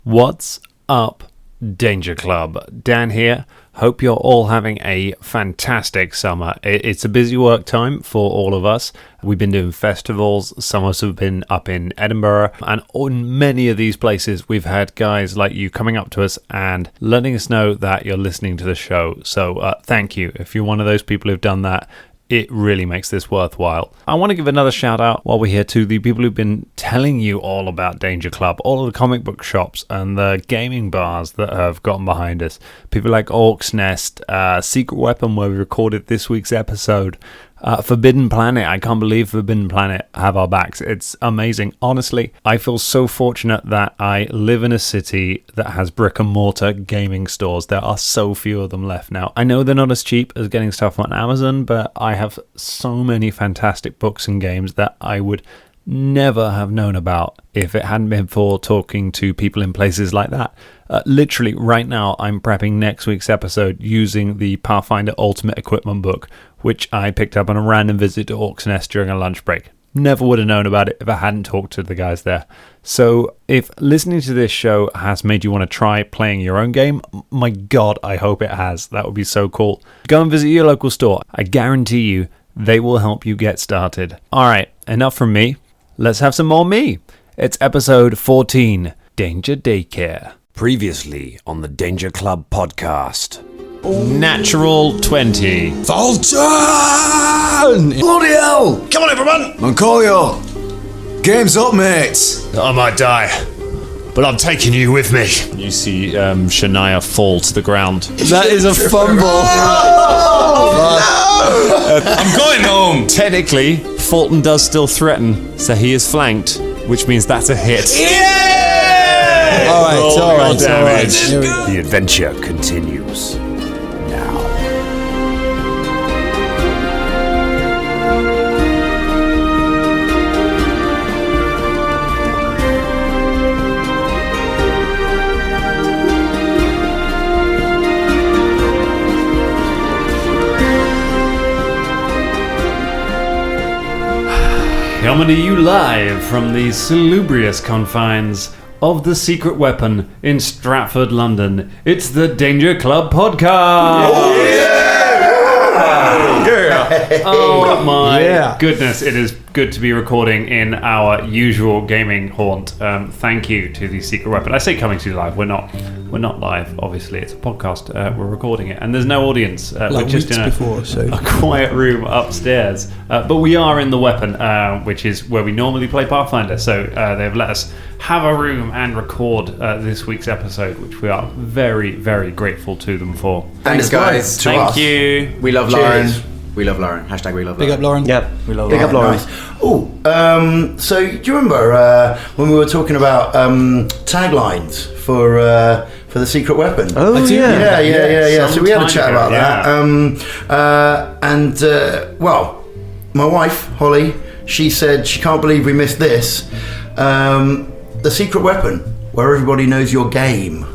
What's up, Danger Club? Dan here. Hope you're all having a fantastic summer. It's a busy work time for all of us. We've been doing festivals. Some of us have been up in Edinburgh. And in many of these places, we've had guys like you coming up to us and letting us know that you're listening to the show. So thank you. If you're one of those people who've done that, it really makes this worthwhile. I want to give another shout out while we're here to the people who've been telling you all about Danger Club, all of the comic book shops and the gaming bars that have gotten behind us. People like Orc's Nest, Secret Weapon, where we recorded this week's episode. Forbidden Planet, I can't believe Forbidden Planet have our backs. It's amazing. Honestly, I feel so fortunate that I live in a city that has brick and mortar gaming stores. There are so few of them left now. I know they're not as cheap as getting stuff on Amazon, but I have so many fantastic books and games that I would never have known about if it hadn't been for talking to people in places like that. Literally right now I'm prepping next week's episode using the Pathfinder Ultimate Equipment book, which I picked up on a random visit to Orc's Nest during a lunch break. Never would have known about it if I hadn't talked to the guys there. So if listening to this show has made you want to try playing your own game, my god, I hope it has. That would be so cool. Go and visit your local store. I guarantee you they will help you get started. Alright, enough from me. Let's have some more me. It's episode 14, Danger Daycare. Previously on the Danger Club podcast. Natural 20. Fulton! Bloody hell! Come on, everyone! Mancolio! Game's up, mates! I might die, but I'm taking you with me. You see Shania fall to the ground. That is a fumble. I'm going home! Technically, Fulton does still threaten, so he is flanked, which means that's a hit. Yeah! Alright. The adventure continues now. Coming to you live from the salubrious confines of the Secret Weapon in Stratford, London. It's the Danger Club podcast. Oh my goodness, it is good to be recording in our usual gaming haunt. Thank you to the Secret Weapon. I say coming to you live. We're not live, obviously. It's a podcast. We're recording it, and there's no audience. We're just in a quiet room upstairs. But we are in the Weapon, which is where we normally play Pathfinder. So they've let us have a room and record this week's episode, which we are very, very grateful to them for. Thanks, guys. Thank you. We love Lauren. We love Lauren. # we love Lauren. Big up Lauren. Yep. We love Big Lauren. up Lauren. Nice. So do you remember when we were talking about taglines for the Secret Weapon? Oh, I do. Yeah. So we had a chat Some about time that. Well, my wife Holly, she said she can't believe we missed this. The Secret Weapon, where everybody knows your game.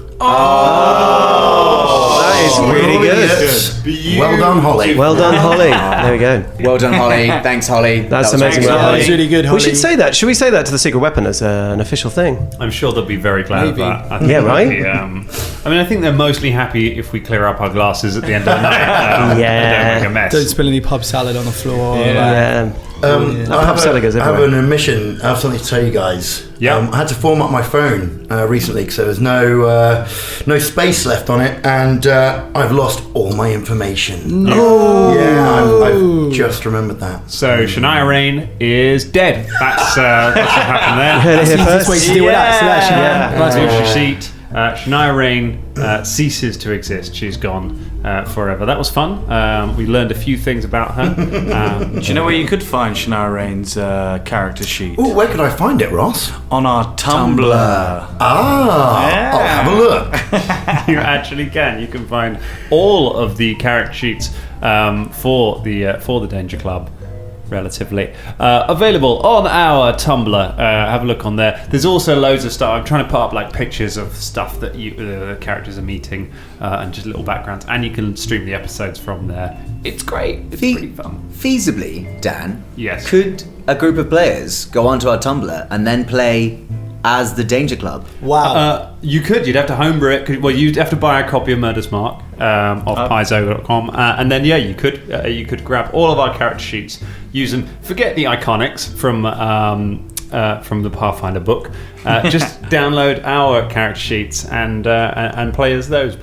That is really good. Well done, Holly. Well done, Holly. There we go. Well done, Holly. Thanks, Holly. That's was amazing. excellent. That was really good, Holly. We should say that. Should we say that to the Secret Weapon as an official thing? I'm sure they'll be very glad of that. I think Yeah, right? they'll be, I mean, I think they're mostly happy if we clear up our glasses at the end of the night. Yeah. Don't make a mess. Don't spill any pub salad on the floor. Yeah. I have everywhere. an admission. I have something to tell you guys. Yeah. I had to format my phone recently because there was no space left on it, and I've lost all my information. No. Yeah, I've just remembered that. So Shania Rain is dead. That's what happened there. Heard it here That's the first. easiest way to deal with that. So actually, Nice right. little sheet. Shania Rain ceases to exist. She's gone forever. That was fun. We learned a few things about her. Do you know where you could find Shania Rain's character sheet? Oh, where could I find it, Ross? On our Tumblr. I'll have a look. You actually can. You can find all of the character sheets for the Danger Club. Relatively available on our Tumblr. Have a look on there. There's also loads of stuff. I'm trying to put up like pictures of stuff that the characters are meeting and just little backgrounds, and you can stream the episodes from there. It's great. It's pretty fun. Feasibly, Dan, Yes. could a group of players go onto our Tumblr and then play as the Danger Club? Wow. You could. You'd have to homebrew it. Well, you'd have to buy a copy of Murder's Mark off paizo.com, and then you could grab all of our character sheets, use them. Forget the iconics from the Pathfinder book. Just download our character sheets and play as those.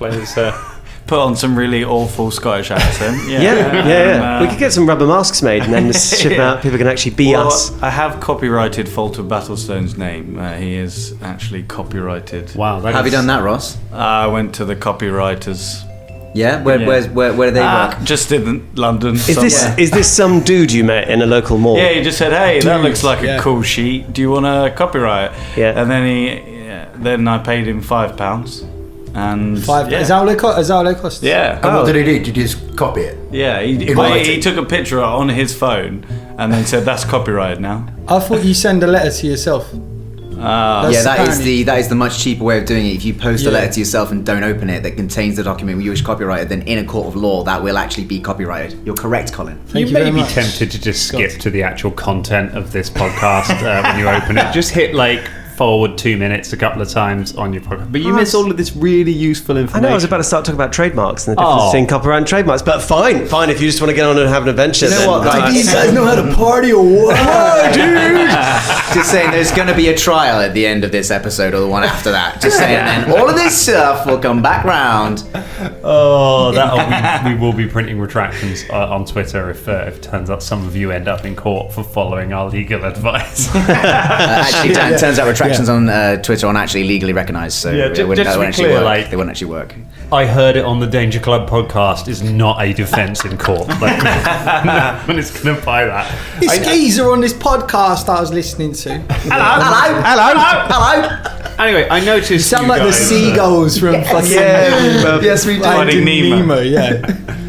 Put on some really awful Scottish accent. Yeah. We could get some rubber masks made and then just ship out. People can actually be us. I have copyrighted Fulton Battlestone's name. He is actually copyrighted. Wow. Have you done that, Ross? I went to the copywriters. Yeah? Where do they work? Just in London. Is this some dude you met in a local mall? Yeah, he just said, "Hey, that looks like a cool sheet. Do you want to copyright it?" Yeah. And then I paid him £5. And Is that all it cost? Yeah. And what did he do? Did you just copy it? Yeah, he took a picture on his phone and then said, "That's copyrighted now." I thought you send a letter to yourself. That is the much cheaper way of doing it. If you post a letter to yourself and don't open it that contains the document you wish copyrighted, then in a court of law that will actually be copyrighted. You're correct, Colin. You may be tempted to just skip to the actual content of this podcast when you open it. Just hit forward 2 minutes a couple of times on your podcast, but you miss all of this really useful information. I know, I was about to start talking about trademarks and the difference between copyright and trademarks, but fine, if you just want to get on and have an adventure. You know what? Do you guys know how to party or what? Dude! Just saying, there's going to be a trial at the end of this episode or the one after that. Just saying, and all of this stuff will come back round. Oh, we will be printing retractions on Twitter if it turns out some of you end up in court for following our legal advice. Actually, it turns out retractions on Twitter aren't actually legally recognised, so they wouldn't actually work. I heard it on the Danger Club podcast is not a defence in court. No one is going to buy that. This geezer on this podcast I was listening to. Hello. Anyway, I noticed You sound like the seagulls from fucking... Yes, we do. Finding Nemo. Yeah.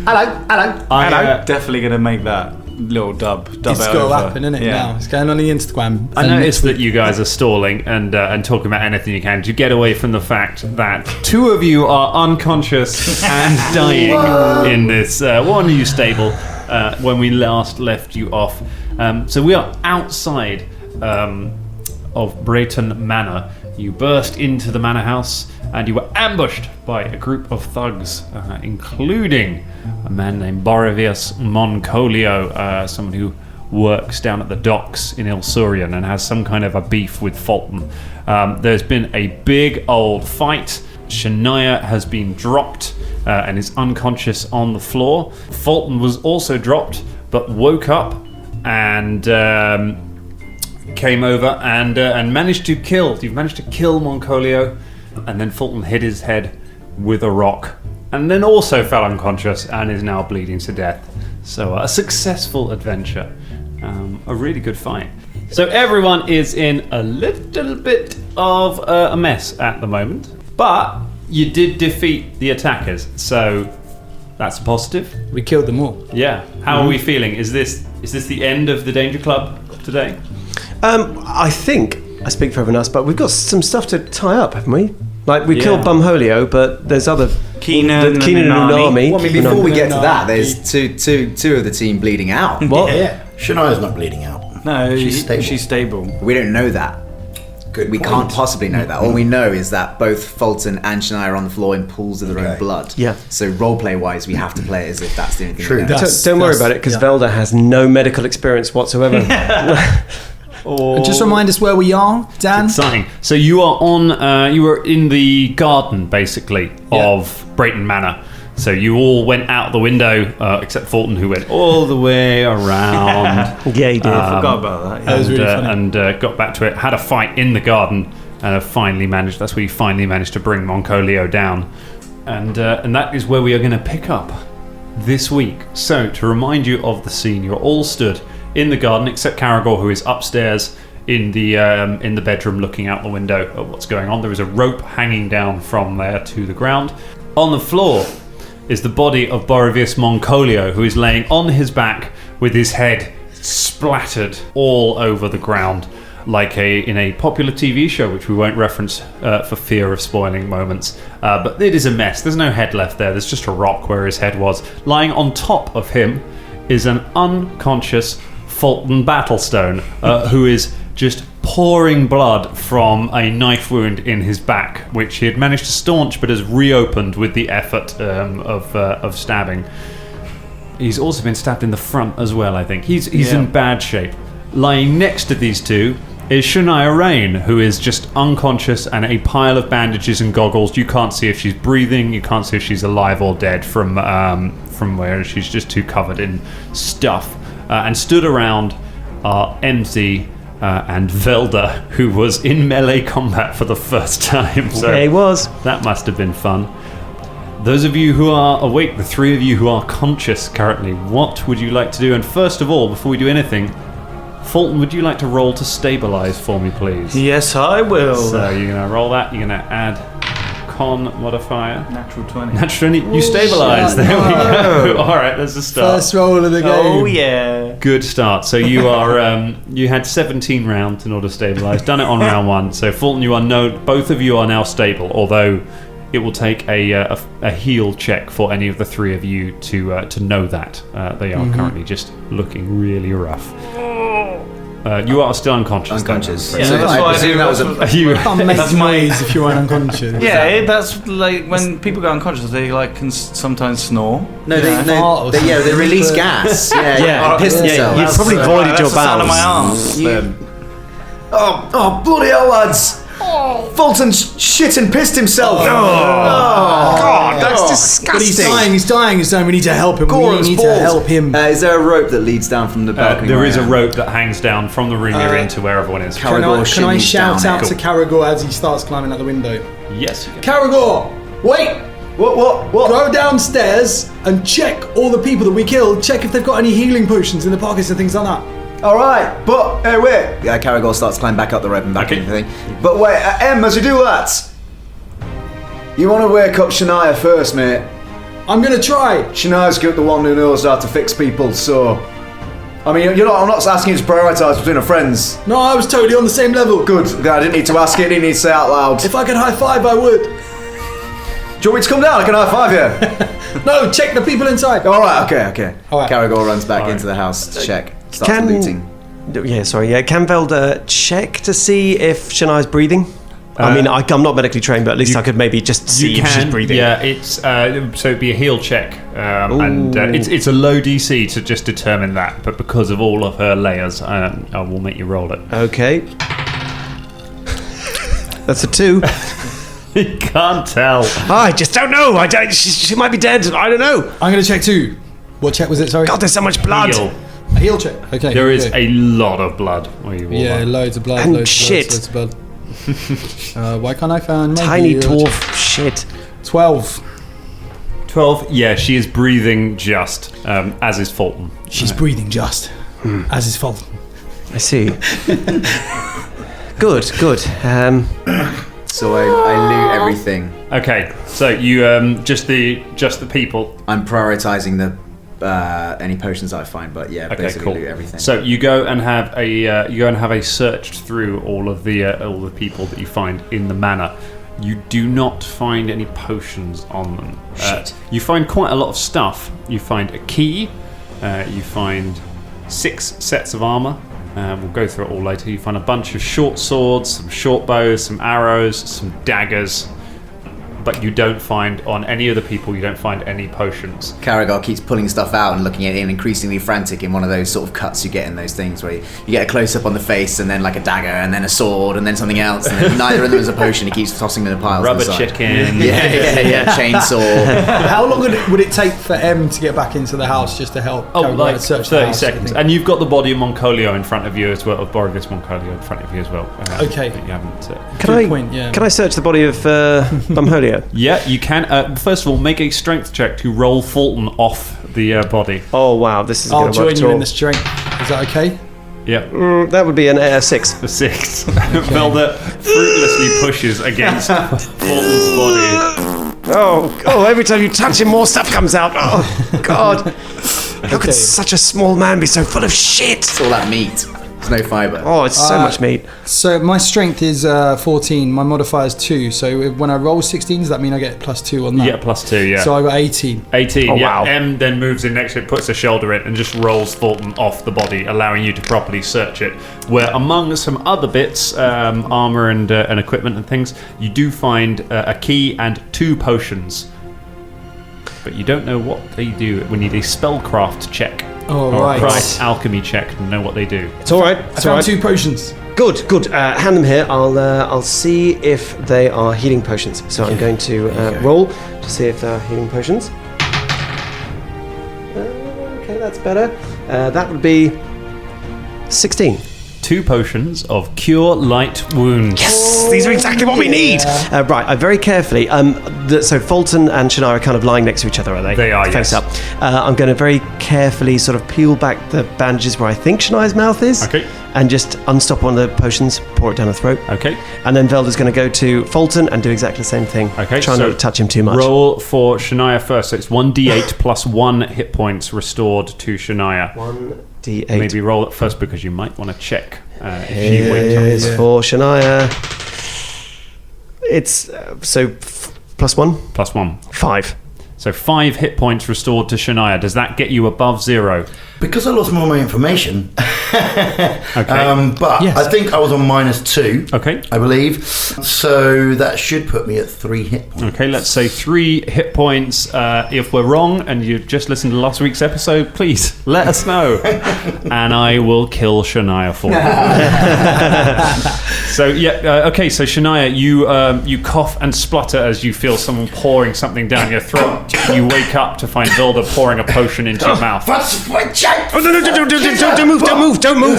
Hello. I'm definitely going to make that little dub It's it got to over. happen, isn't it, now? It's going on the Instagram. I noticed that you guys are stalling and talking about anything you can to get away from the fact that two of you are unconscious and dying in this Waterloo stable when we last left you off. So we are outside of Brayton Manor. You burst into the manor house and you were ambushed by a group of thugs, including a man named Borivius Moncolio, someone who works down at the docks in Ilsurian and has some kind of a beef with Fulton. There's been a big old fight. Shania has been dropped and is unconscious on the floor. Fulton was also dropped but woke up and came over and managed to kill. You've managed to kill Moncolio, and then Fulton hit his head with a rock and then also fell unconscious and is now bleeding to death. So a successful adventure, a really good fight. So everyone is in a little bit of a mess at the moment, but you did defeat the attackers, so that's a positive. We killed them all. Yeah. How are we feeling? Is this the end of the Danger Club today? I think I speak for everyone else, but we've got some stuff to tie up, haven't we? Like we killed Bumholio, but there's other Keenan and Unami. Well, I mean, before we get to that, there's two of the team bleeding out. What? Yeah. Shania's not bleeding out. No, She's stable. We don't know that. Good We point. can't possibly know that. All we know is that both Fulton and Shania are on the floor in pools of their own blood. Yeah. So roleplay wise, we have to play it as if that's the only thing True. we know. Don't worry about it, because Velda has no medical experience whatsoever. Just remind us where we are, Dan. Exciting. So you are on. You were in the garden, basically, of Brayton Manor. So you all went out the window, except Fulton, who went all the way around. Yeah, he did. I forgot about that. That was really funny. And got back to it. Had a fight in the garden, and finally managed. That's where you finally managed to bring Moncolio down, and that is where we are going to pick up this week. So to remind you of the scene, you're all stood in the garden, except Caragor, who is upstairs in the bedroom looking out the window at what's going on. There is a rope hanging down from there to the ground. On the floor is the body of Borivius Moncolio, who is laying on his back with his head splattered all over the ground, like in a popular TV show, which we won't reference for fear of spoiling moments. But it is a mess. There's no head left there. There's just a rock where his head was. Lying on top of him is an unconscious Fulton Battlestone, who is just pouring blood from a knife wound in his back, which he had managed to staunch but has reopened with the effort of stabbing. He's also been stabbed in the front as well, I think. He's in bad shape. Lying next to these two is Shania Rain, who is just unconscious and a pile of bandages and goggles. You can't see if she's breathing, you can't see if she's alive or dead from where she's just too covered in stuff. And stood around are MZ and Velda, who was in melee combat for the first time. So yeah, he was. That must have been fun. Those of you who are awake, the three of you who are conscious currently, what would you like to do? And first of all, before we do anything, Fulton, would you like to roll to stabilize for me, please? Yes, I will. So you're going to roll that. You're going to add con modifier. Natural 20. Natural 20. You stabilize. There we go. All right, there's a start. First roll of the game. Oh, yeah. Good start. So you are you had 17 rounds in order to stabilize. Done it on round 1. So Fulton, both of you are now stable, although it will take a heal check for any of the three of you to know that they are currently just looking really rough. You are still unconscious. Unconscious. Yeah, So that's I what I presume do. that was a. You, Can't make That's my- noise if you aren't unconscious. Yeah, that's like when people go unconscious, they like can sometimes snore. No, Yeah. they release gas. Yeah, piss themselves. You've probably voided That's your the sound of my bowels. arms. Oh, bloody hell, lads! Fulton shit and pissed himself. God, that's But disgusting. he's dying. We need to help him. Gore We his need to balls. help him. Is there a rope that leads down from the balcony? there where is I a am? rope that hangs down from the room you're into where everyone is. Can I Caragor shout down out it. to Caragor as he starts climbing out the window? Yes. You can. Caragor, wait! What? Go downstairs and check all the people that we killed. Check if they've got any healing potions in the pockets and things like that. All right, but hey, wait. Yeah, Caragor starts climbing back up the rope and back Okay. into the thing. But wait, Em, as you do that, you want to wake up Shania first, mate. I'm gonna try. Shania's the one who knows how to fix people, so. I mean, I'm not asking you to prioritise between our friends. No, I was totally on the same level. Good. I didn't need to ask it. I didn't need to say it out loud. If I could high five, I would. Do you want me to come down? I can high five you. No, check the people inside. All right. Okay. All right. Caragor runs back into the house to check. Starts Can- looting. Can Velda check to see if Shania's breathing? I mean, I'm not medically trained, but at least I could maybe just see if she's breathing. Yeah, it's so it'd be a heal check, and it's a low DC to just determine that. But because of all of her layers, I will make you roll it. Okay. That's a 2. You can't tell. I just don't know. She might be dead. I don't know. I'm gonna check too. What check was it? Sorry. God, there's so much blood. Heal. A heal check. Okay. There is okay. a lot of blood where you walk. Yeah, loads of blood. And loads shit. Of blood, loads of blood. Why can't I find my Tiny heal dwarf check? shit. 12. 12. Yeah, she is breathing just as is Fulton. She's breathing just as his fault. I see. Good. So I loot everything. Okay, so you just the people. I'm prioritizing the any potions that I find, but yeah, Okay, basically cool. loot everything. So you go and have a search through all of the people that you find in the manor. You do not find any potions on them. Shit. You find quite a lot of stuff. You find a key. You find 6 sets of armor. We'll go through it all later. You find a bunch of short swords, some short bows, some arrows, some daggers. But you don't find, on any of the people, you don't find any potions. Caragor keeps pulling stuff out and looking at it, increasingly frantic in one of those sort of cuts you get in those things where you get a close-up on the face and then like a dagger and then a sword and then something else and then neither of them is a potion. He keeps tossing them in piles. Rubber inside. chicken. Yeah. Chainsaw. How long would it take for M to get back into the house just to help? Oh, Caragor like search the 30 house, seconds. I think? And you've got the body of Moncolio in front of you as well, of Borgus Moncolio in front of you as well. Okay. That you haven't. Good point, yeah. Can I search the body of Bumholio? Yeah, you can. First of all, make a strength check to roll Fulton off the body. Oh wow, this is I'll going to work join at you all. in the strength. Is that okay? Yeah, That would be an 6. the 6. Velda fruitlessly pushes against Fulton's body. Oh! Every time you touch him, more stuff comes out. Oh God! How Okay. could such a small man be so full of shit? It's all that meat. There's no fibre. Oh, it's so much meat. So my strength is 14. My modifier is 2. So when I roll 16, does that mean I get +2 on that? Yeah, +2, yeah. So I got 18. 18, Oh, yeah. wow. M then moves in next to it, puts a shoulder in, and just rolls Fulton off the body, allowing you to properly search it. Where among some other bits, armour and equipment and things, you do find a key and 2 potions. But you don't know what they do. We need a spellcraft check. Oh, or right. a Christ alchemy check to know what they do. It's all right. I It's all found right. 2 potions. Good. Hand them here. I'll see if they are healing potions. So I'm going to roll to see if they're healing potions. Okay, that's better. That would be 16. 2 potions of Cure Light Wounds. Yes, these are exactly what we need. Right, I very carefully. So Fulton and Shania are kind of lying next to each other, are they? They are, face yes. up. I'm going to very carefully sort of peel back the bandages where I think Shania's mouth is. Okay. And just unstop one of the potions, pour it down her throat. Okay. And then Velda's going to go to Fulton and do exactly the same thing. Okay, Try not to touch him too much. Roll for Shania first. So it's 1d8 plus 1 hit points restored to Shania. 1d8. Maybe roll it first because you might want to check if she It wakes up. is for Shania. It's plus 1? Plus 1. 5. So 5 hit points restored to Shania. Does that get you above 0? Because I lost more of my information. Okay. But Yes. I think I was on -2. Okay. I believe. So that should put me at 3 hit points. Okay, let's say 3 hit points. If we're wrong and you just listened to last week's episode, please let us know. And I will kill Shania for you. So, okay, so Shania, you cough and splutter as you feel someone pouring something down your throat. You wake up to find Vilda pouring a potion into your mouth. That's my chance! Oh, no,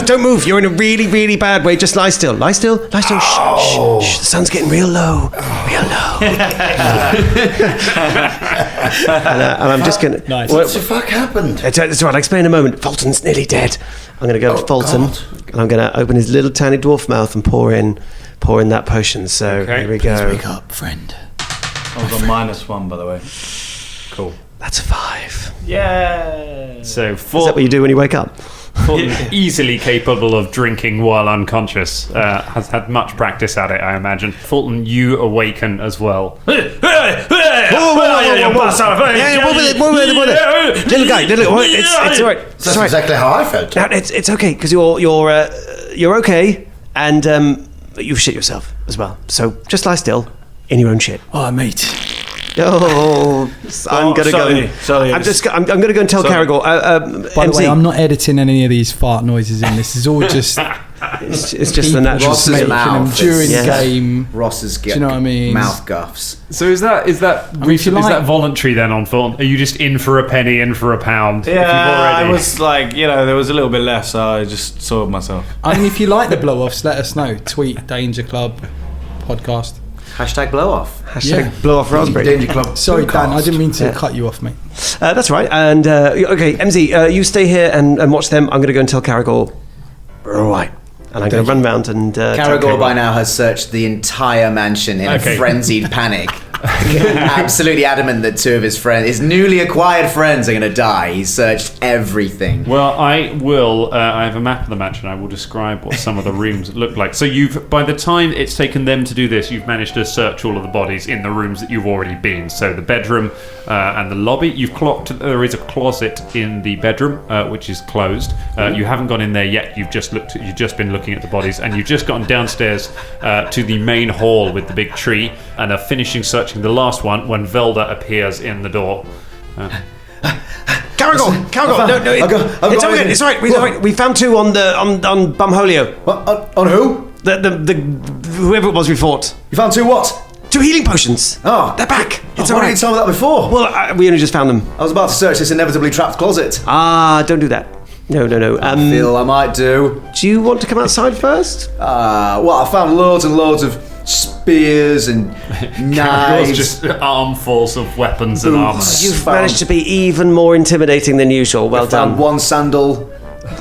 don't move. You're in a really, really bad way. Just lie still. Lie still. Shh. The sun's getting real low. And I'm just going to... Nice. What the fuck happened? It's all right, I'll explain in a moment. Fulton's nearly dead. I'm going to go to Fulton, God. and I'm going to open his little tiny dwarf mouth and pour in that potion. So Okay. here we go. Wake up, friend. I was on -1, by the way. Cool. That's a 5. Yeah. So Is that what you do when you wake up? Fulton, easily capable of drinking while unconscious, has had much practice at it, I imagine. Fulton, you awaken as well. Little guy, it's all right. It's That's all right. exactly how I felt. Now, it's okay because you're okay, and you've shit yourself as well. So just lie still in your own shit. Oh, mate. Oh, I'm gonna go. Sorry, I'm gonna go and tell Caragor. By the MC, way, I'm not editing any of these fart noises in. This is all just it's just the natural Ross's smell. making them mouth. during Yeah. the game. Ross's Do you know what I mean? mouth guffs. So is that if you is like- that voluntary then on Fulton? Are you just in for a penny, in for a pound? Yeah, if you've already... I was like, there was a little bit left, so I just soiled myself. I mean, if you like the blow-offs, let us know. Tweet Danger Club podcast. Hashtag blow off. Hashtag blow off raspberry. Danger Club. Sorry, Dan, I didn't mean to Yeah. cut you off, mate. That's right. And okay, MZ, you stay here and watch them. I'm going to go and tell Caragor. Right. And I'm going to run round and. tell Caragor by now has searched the entire mansion in Okay. a frenzied panic. Absolutely adamant that 2 of his newly acquired friends are going to die. He's searched everything. Well, I will. I have a map of the mansion. I will describe what some of the rooms look like. So by the time it's taken them to do this, you've managed to search all of the bodies in the rooms that you've already been. So the bedroom and the lobby. You've clocked. There is a closet in the bedroom which is closed. You haven't gone in there yet. You've just been looking at the bodies, and you've just gotten downstairs to the main hall with the big tree, and are finishing searching the last one when Velda appears in the door. Caragor! No, it's all right. It's all right. We found 2 on Bumholio. What? On who? The whoever it was we fought. You found 2 what? 2 healing potions. Oh. They're back. It's Why all didn't you right. tell me that before? Well, we only just found them. I was about to search this inevitably trapped closet. Don't do that. No. I feel I might do. Do you want to come outside first? Well, I found loads and loads of spears and There's knives. just armfuls of weapons and armor. You've found- managed to be even more intimidating than usual. Well found done. 1 sandal.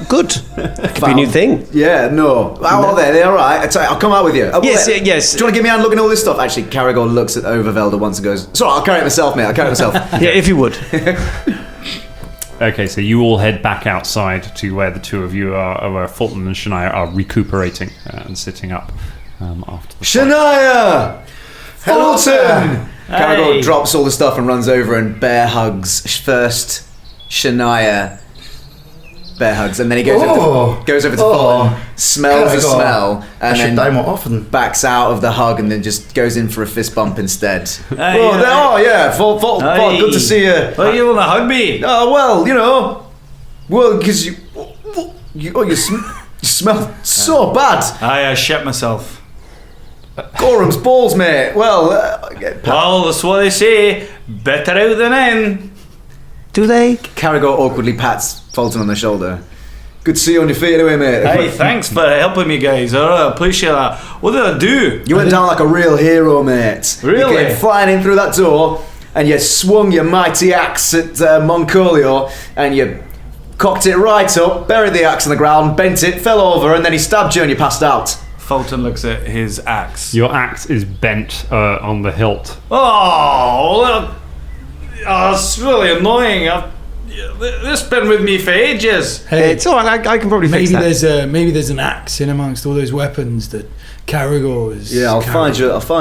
Good. Could be a new thing. Yeah, no. How are they? They all right? I'll come out with you. Yes, Well, yes. Do you want to give me a hand looking at all this stuff? Actually, Caragor looks at over Velda once and goes, "Sorry, I'll carry it myself, mate. I'll carry it myself." Yeah, if you would. Okay, so you all head back outside to where the two of you are, where Fulton and Shania are recuperating and sitting up after the fight. Shania! Fulton! Caragor drops all the stuff and runs over and bear hugs first Shania. Bear hugs, and then he goes over to Fulton, smells the smell, and then die more often. backs out of the hug and then just goes in for a fist bump instead. Fulton, good to see you. Why you want to hug me? Because you smell so bad. I shit myself. Gorham's balls, mate. Well, that's what they say. Better out than in. Do they? Caragor awkwardly pats Fulton on the shoulder. Good to see you on your feet anyway, mate. Hey, thanks for helping me, guys. I appreciate that. What did I do? You went down like a real hero, mate. Really? You came flying in through that door, and you swung your mighty axe at Moncolio, and you cocked it right up, buried the axe in the ground, bent it, fell over, and then he stabbed you and you passed out. Fulton looks at his axe. Your axe is bent on the hilt. Oh, it's really annoying. This has been with me for ages. Hey, It's all right. I can probably fix that. Maybe there's an axe in amongst all those weapons that Caragor is. Yeah, I'll find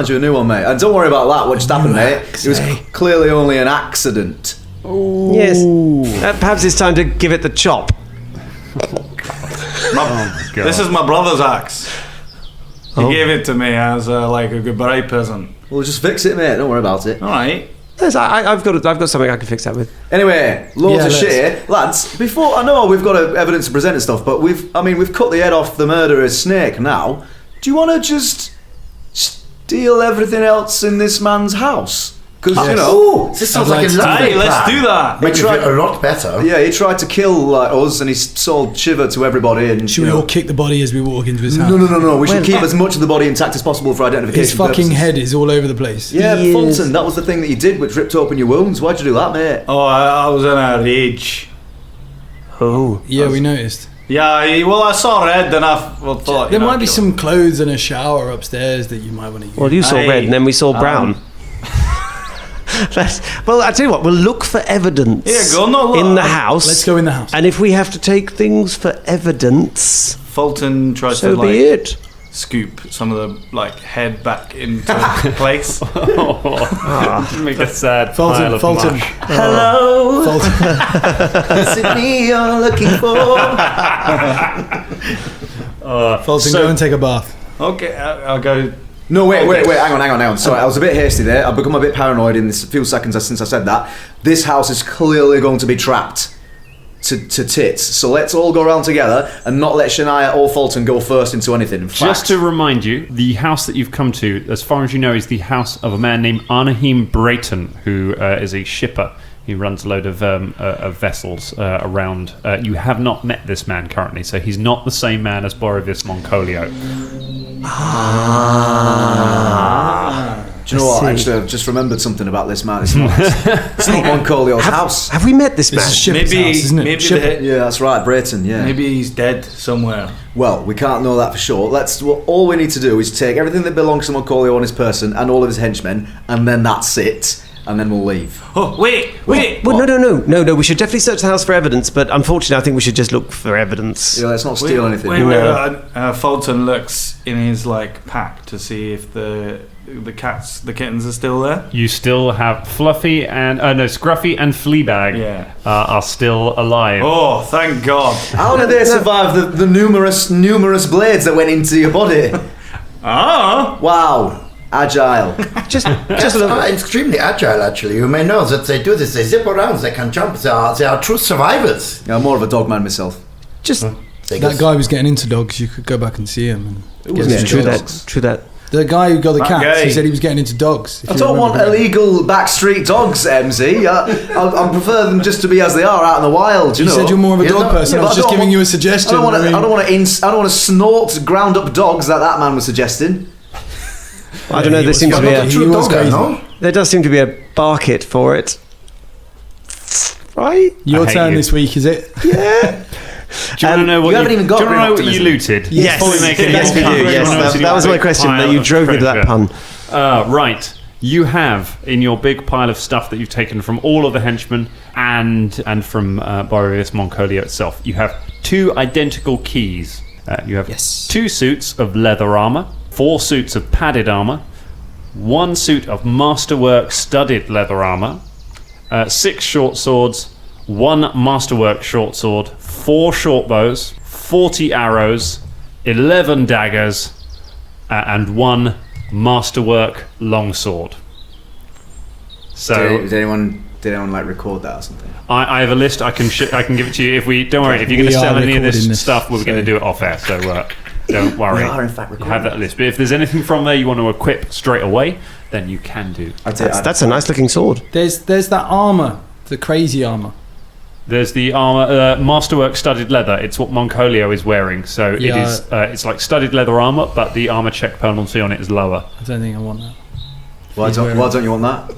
you a new one, mate. And don't worry about that. What just happened, mate? axe, It was eh? clearly only an accident. Yes. Perhaps it's time to give it the chop. This is my brother's axe. He gave it to me as like a goodbye present. We'll just fix it, mate. Don't worry about it. All right. Yes, I've got something I can fix that with. Anyway, loads Yeah, of let's- shit here. Lads, before, I know we've got evidence to present and stuff, but we've cut the head off the murderer's snake now. Do you want to just steal everything else in this man's house? Because, This sounds like a lovely Hey, let's plan. do that. Makes it a lot better. yeah, he tried to kill us and he sold Shiver to everybody. And Should we all kick the body as we walk into his house? No. We should keep as much of the body intact as possible for identification His fucking purposes. head is all over the place. Yeah, He is. Fulton, that was the thing that you did, which ripped open your wounds. Why'd you do that, mate? Oh, I was in a rage. Oh. Yeah, we noticed. Yeah, I saw red and I thought... There might be some clothes and a shower upstairs that you might want to use. Well, you saw Hey, red, and then we saw brown. Well, I tell you what, we'll look for evidence Here you go, no, look, in the house. Let's go in the house. And if we have to take things for evidence, Fulton tries so to be it. scoop some of the head back into place. Make a sad pile Fulton, of Fulton. mush. Hello, Fulton. is it me you're looking for? Fulton, go and take a bath. Okay, I'll go. No, wait, hang on. Sorry, I was a bit hasty there. I've become a bit paranoid in this few seconds since I said that. This house is clearly going to be trapped to tits. So let's all go around together and not let Shania or Fulton go first into anything. In fact, Just to remind you, the house that you've come to, as far as you know, is the house of a man named Arnahim Brayton, who is a shipper. He runs a load of vessels around. You have not met this man currently, so he's not the same man as Borovis Moncolio. do you know what? Actually, I've just remembered something about this man. It's not Moncolio's house. Have we met this man? This is Shipper's house, isn't it? Shipper. Yeah, that's right, Brayton. Yeah. Maybe he's dead somewhere. Well, we can't know that for sure. All we need to do is take everything that belongs to Moncolio on his person and all of his henchmen, and then that's it. And then we'll leave. Oh, wait. Well, no. We should definitely search the house for evidence, but unfortunately, I think we should just look for evidence. Yeah, let's not steal anything. Wait. Fulton looks in his pack to see if the kittens are still there. You still have Fluffy and Scruffy and Fleabag are still alive. Oh, thank God. How did they survive the numerous blades that went into your body? Wow. Agile. Just a little. Extremely agile, actually. You may know that they do this. They zip around. They can jump. They are true survivors. I'm more of a dog man myself. Just That guy was getting into dogs. You could go back and see him. was true getting that. The guy who got the That cats, guy. he said he was getting into dogs. I don't want illegal backstreet dogs, MZ. I prefer them just to be as they are out in the wild. You You know. said you're more of a dog person. I was just giving you a suggestion. I don't want to snort ground up dogs that man was suggesting. I don't know. There seems to be a. He was crazy. There does seem to be a market for it. Right? Your I hate turn you. this week, is it? Yeah. Do you want to know what you haven't even got do you wanna know what optimism. you looted? Yes. Before we make Yes, any we do. pun? Yes, Do you wanna know what that was you my did? question. Pile That you of drove me to that treasure. pun. Right. You have in your big pile of stuff that you've taken from all of the henchmen and from Boreas Moncolio itself, you have 2 identical keys. You have 2 suits of leather armor, 4 suits of padded armor, 1 suit of masterwork studded leather armor, 6 short swords, 1 masterwork short sword, 4 short bows, 40 arrows, 11 daggers, and 1 masterwork longsword. So Did anyone like record that or something? I have a list. I can give it to you. If we don't worry, if you're going to sell any of this stuff, we're going to do it off air. So don't worry. We are in fact you recording. have that list. But if there's anything from there you want to equip straight away, then you can do. That's a nice looking sword. There's that armor, the crazy armor. There's the armor, masterwork studded leather. It's what Moncolio is wearing. So it is. It's like studded leather armor, but the armor check penalty on it is lower. I don't think I want that. Why don't you want that?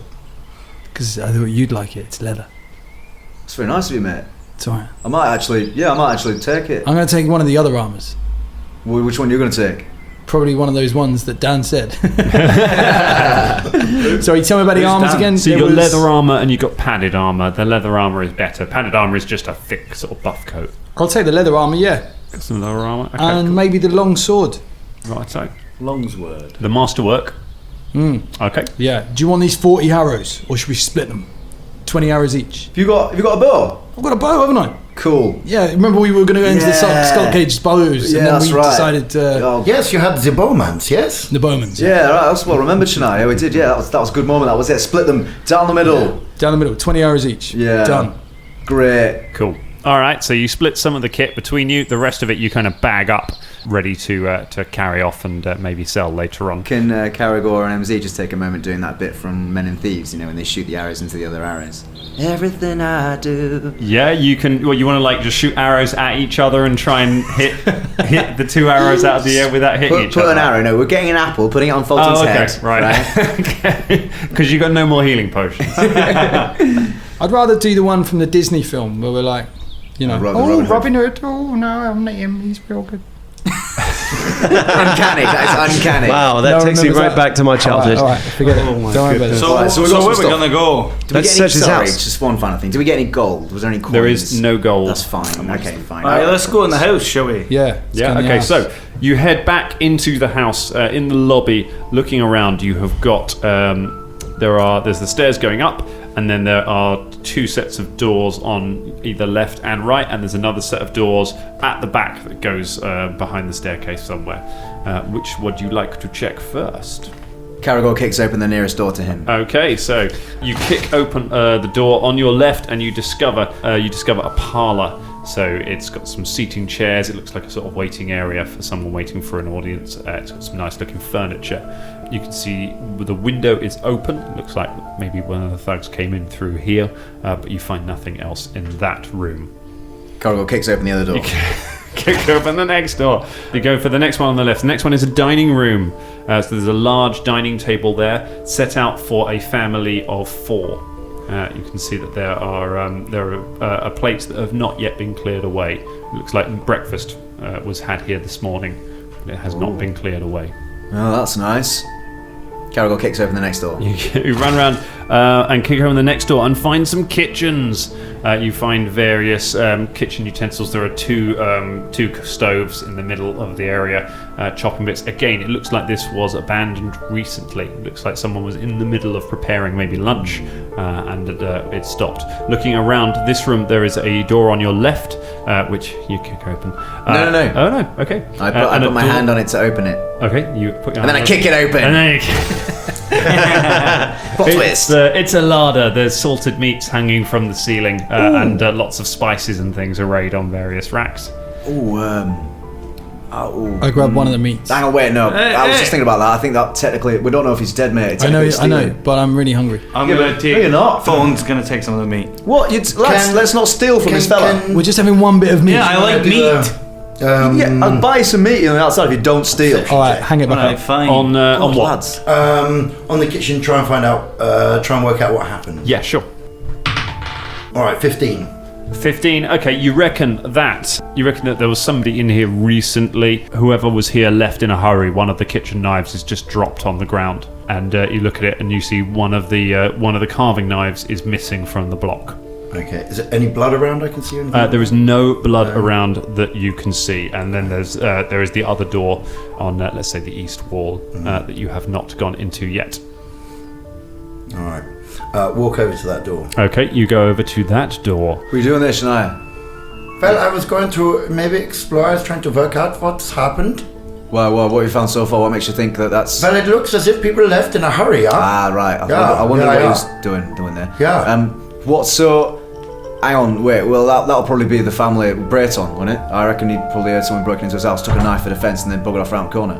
Because I thought you'd like it. It's leather. It's very nice of you, mate. It's alright. I might actually take it. I'm going to take one of the other armors. Well, which one are you going to take? Probably one of those ones that Dan said. Sorry, tell me about the armors again. So you got leather armor and you got padded armor. The leather armor is better. Padded armor is just a thick sort of buff coat. I'll take the leather armor, yeah. Got some leather armor. Okay, And maybe the long sword. right, so Longsword. the masterwork. Okay. Yeah. Do you want these 40 arrows, or should we split them? 20 arrows each. Have you got a bow? I've got a bow, haven't I? Cool. Yeah. Remember we were going to go into the skull cage bows, Yeah, and then that's we right. decided Oh, Yes, you had the bowmans, yes? the bowmans. yeah, right. That's what I remembered, Shania. Yeah, we did. Yeah, that was a good moment. That was it. Split them down the middle. Down the middle, 20 arrows each. Yeah. Done. Great. Cool. All right, so you split some of the kit between you. The rest of it you kind of bag up, ready to carry off and maybe sell later on. Can Caragor and MZ just take a moment doing that bit from Men and Thieves? You know, when they shoot the arrows into the other arrows. Everything I do. Yeah, you can. Well, you want to like just shoot arrows at each other and try and hit the 2 arrows out of the air without hitting each Put other. an arrow. No, we're getting an apple, putting it on Fulton's head. Right. Okay. Because you got no more healing potions. I'd rather do the one from the Disney film where we're like, you know, Robin Hood. Oh no, I'm not him. He's real good. Uncanny. That is uncanny. Wow, that No, takes me remember right that? back to my childhood. All right, forget it. Don't worry about it. So, Right, so we've got where some we stuff. gonna go? Did we Let's get any, search his sorry, house. just one final thing. Did we get any gold? Was there any coins? There is no gold. That's fine. Okay, fine. All right, let's go in the house, shall we? Yeah. let's go Yeah, in the okay, house. so you head back into the house. In the lobby, looking around, you have got there's the stairs going up, and then there are 2 sets of doors on either left and right, and there's another set of doors at the back that goes behind the staircase somewhere. Which would you like to check first? Caragor kicks open the nearest door to him. Okay, so you kick open the door on your left, and you discover a parlour. So it's got some seating chairs. It looks like a sort of waiting area for someone waiting for an audience. It's got some nice looking furniture. You can see the window is open. It looks like maybe one of the thugs came in through here, but you find nothing else in that room. Caragor kicks open the other door. Kick open the next door. You go for the next one on the left. The next one is a dining room. So there's a large dining table there, set out for a family of 4. You can see that there are plates that have not yet been cleared away. It looks like breakfast was had here this morning, but it has not been cleared away. Oh, that's nice. Caragor kicks open the next door. You run around and kick open the next door and find some kitchens. You find various kitchen utensils. There are two stoves in the middle of the area, chopping bits. Again, it looks like this was abandoned recently. It looks like someone was in the middle of preparing maybe lunch and it stopped. Looking around this room, there is a door on your left, which you kick open. No. Oh, no, okay. I put my hand on it to open it. Okay, you put your And then hand I on kick it open. And then Plot twist. it's a larder. There's salted meats hanging from the ceiling, and lots of spices and things arrayed on various racks. I grabbed one of the meats. Hang on, wait, no. I was just thinking about that. I think that technically, we don't know if he's dead, mate. I know, Technically but I'm really hungry. I'm Yeah, gonna but- take. no, you're not. Phone's gonna take some of the meat. What? Let's not steal from this fella. We're just having one bit of meat. Yeah, I like meat. I'll buy some meat on the outside if you don't steal. All right, hang it back Alright, up. fine. On God, what? lads. On the kitchen, try and find out, try and work out what happened. Yeah, sure. All right, 15. 15. Okay, you reckon that there was somebody in here recently. Whoever was here left in a hurry. One of the kitchen knives is just dropped on the ground. and you look at it and you see one of the carving knives is missing from the block. Okay. Is there any blood around I can see? There is no blood around that you can see, and then there is the other door on, let's say, the east wall that you have not gone into yet. All right. Walk over to that door. Okay, you go over to that door. What are you doing there, Shania? Well, I was going to maybe explore. I was trying to work out what's happened. Well, what have you found so far? What makes you think that that's... Well, it looks as if people left in a hurry, huh? Ah, right. I wonder what he was doing there. Yeah. What, so... Hang on, wait, well, that'll probably be the family Breton, won't it? I reckon he probably heard someone broken into his house, took a knife for defence, and then buggered off around the corner.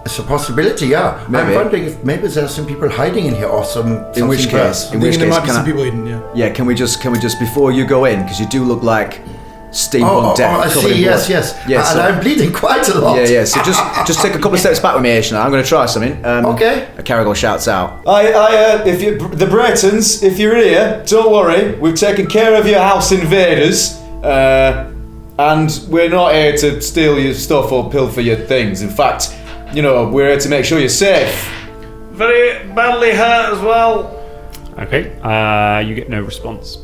It's a possibility, yeah. Maybe. I'm wondering if maybe there's some people hiding in here or some... In which case, there might be some people hidden, yeah. Yeah, can we just, before you go in, because you do look like steampunk death. I see, yes. Yeah, and I'm bleeding quite a lot. Yeah, so just take a couple of steps back with me, Aishna. I'm going to try something. Okay. Caragol shouts out. If you, the Bretons, if you're here, don't worry. We've taken care of your house invaders. And we're not here to steal your stuff or pilfer your things. In fact, we're here to make sure you're safe. Very badly hurt as well. Okay, you get no response.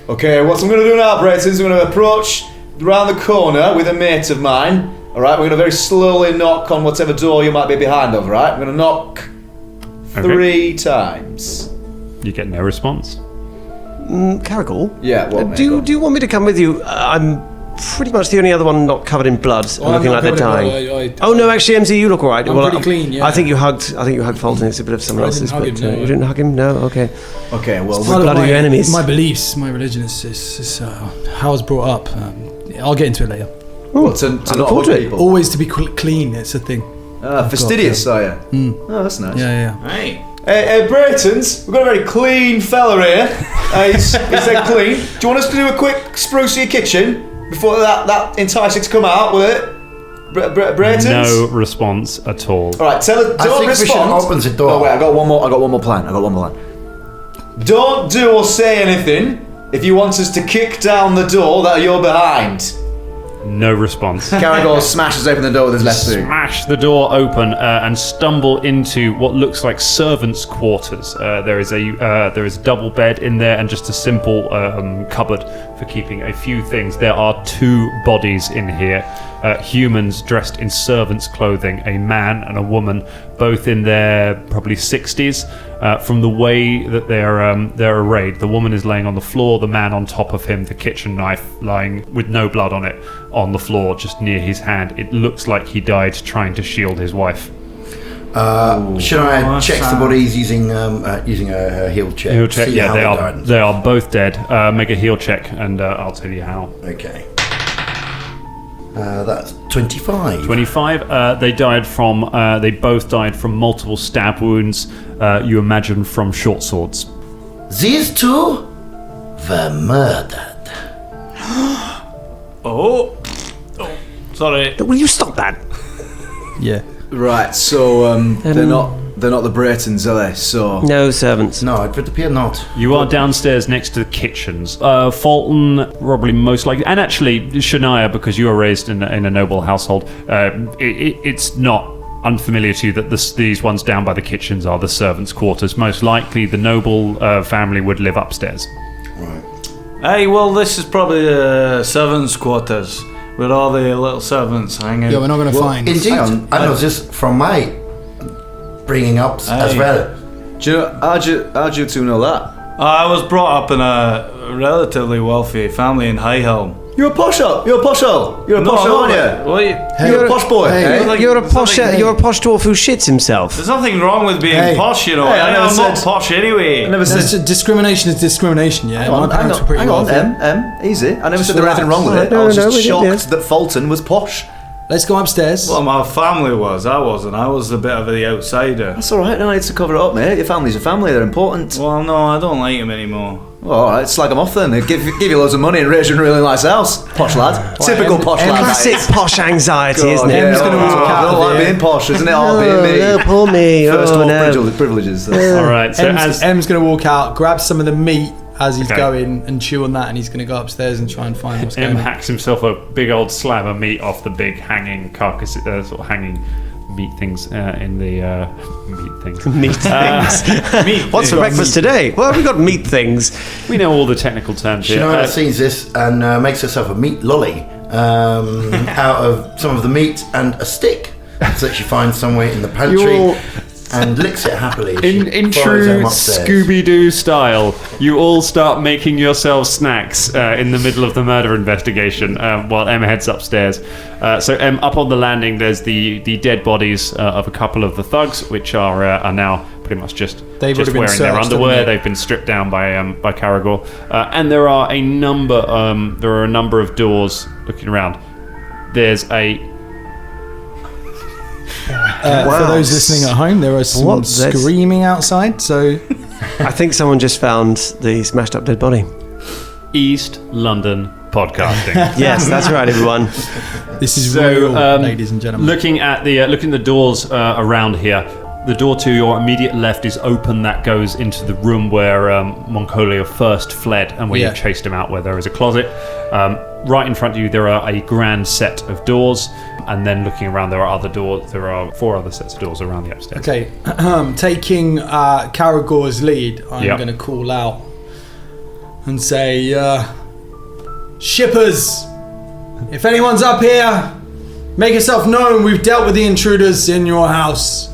Okay, what I'm going to do now, Bretons, I'm going to approach around the corner with a mate of mine. Alright, we're going to very slowly knock on whatever door you might be behind of, right? I'm going to knock 3 times. You get no response. Caragol? Yeah, what, do you want me to come with you? I'm pretty much the only other one not covered in blood and looking like they're dying. Oh no, actually, MZ, you look alright. I'm pretty clean, yeah. I think you hugged Fulton. It's a bit of someone else's. Hug him, no. You didn't hug him? No? Okay. Okay, well, Part blood of your enemies. My beliefs, my religion is how I was brought up. I'll get into it later. Well, to not hug people. Always to be clean, it's a thing. Fastidious, are you? Oh, that's nice. Yeah. Hey. Bretons, we've got a very clean fella here. He's dead clean. Do you want us to do a quick spruce of your kitchen before that enticing to come out with it? Bretons? No response at all. Alright, tell us, don't I think we should respond. open the door. Oh wait, I got one more plan. Don't do or say anything if you want us to kick down the door that you're behind. No response. Caragol smashes open the door with his left boot. Smash the door open and stumble into what looks like servants' quarters. There is a double bed in there and just a simple cupboard for keeping a few things. There are 2 bodies in here, humans dressed in servants' clothing, a man and a woman, both in their probably 60s. From the way that they're arrayed, the woman is laying on the floor, the man on top of him, the kitchen knife lying with no blood on it on the floor just near his hand. It looks like he died trying to shield his wife. Should I check the bodies using a heal check? Heal check, See yeah, how they are both dead. Make a heal check and I'll tell you how. Okay. That's 25. 25. They both died from multiple stab wounds. You imagine from short swords. These 2 were murdered. Oh, sorry. Will you stop that? Yeah. Right, so they're not the Bretons, are they? So No servants. No, it would appear not. You are downstairs next to the kitchens. Fulton, probably most likely, and actually Shania, because you were raised in a noble household, it's not unfamiliar to you that these ones down by the kitchens are the servants' quarters. Most likely the noble family would live upstairs. Right. Hey, well, this is probably the servants' quarters with all the little servants hanging. Yeah, we're not going to find. Indeed. I know this from my bringing up as well. do you know, how'd you 2 know that? I was brought up in a relatively wealthy family in Highhelm. You're a posho. You're a posho, aren't you? You're a posh boy. You're a posh dwarf who shits himself. There's nothing wrong with being posh, you know. Hey, I'm not posh anyway. I never said Discrimination is discrimination, yeah. Hang on, easy. I never said there was anything wrong with it. I was just shocked that Fulton was posh. Let's go upstairs. Well, my family was. I wasn't. I was a bit of the outsider. That's alright, no need to cover it up, mate. Your family's a family, they're important. Well, no, I don't like him anymore. Well, alright, slag them off then. Give you loads of money and raise you in a really nice house. Posh lad. Typical posh lad. Classic posh anxiety, isn't it? Em's going to walk out. I don't like being posh, isn't it? Being me. No, poor me. First world privileges. Alright, so Em's going to walk out, grab some of the meat as he's going and chew on that, and he's going to go upstairs and try and find what's going on. hacks himself a big old slab of meat off the big hanging carcass, sort of hanging meat things in the meat things. Meat things. What's for breakfast today? Well, we got meat things. We know all the technical terms here. Shania sees this and makes herself a meat lolly out of some of the meat and a stick that she finds somewhere in the pantry. And licks it happily. In true Scooby-Doo style, you all start making yourselves snacks in the middle of the murder investigation while Em heads upstairs. So Em, up on the landing, there's the dead bodies of a couple of the thugs, which are now pretty much just wearing their underwear. They've been stripped down by Caragor, and there are a number of doors looking around. There's a For those listening at home, there are some screaming outside, so... I think someone just found the smashed up dead body. East London podcasting. Yes, that's right, everyone. This is real, ladies and gentlemen. Looking at the doors around here, the door to your immediate left is open. That goes into the room where Moncolia first fled and where you chased him out, where there is a closet. Right in front of you, there are a grand set of doors. And then looking around, there are other doors. There are 4 other sets of doors around the upstairs. Okay, taking Caragor's lead, I'm going to call out and say, shippers, if anyone's up here, make yourself known. We've dealt with the intruders in your house.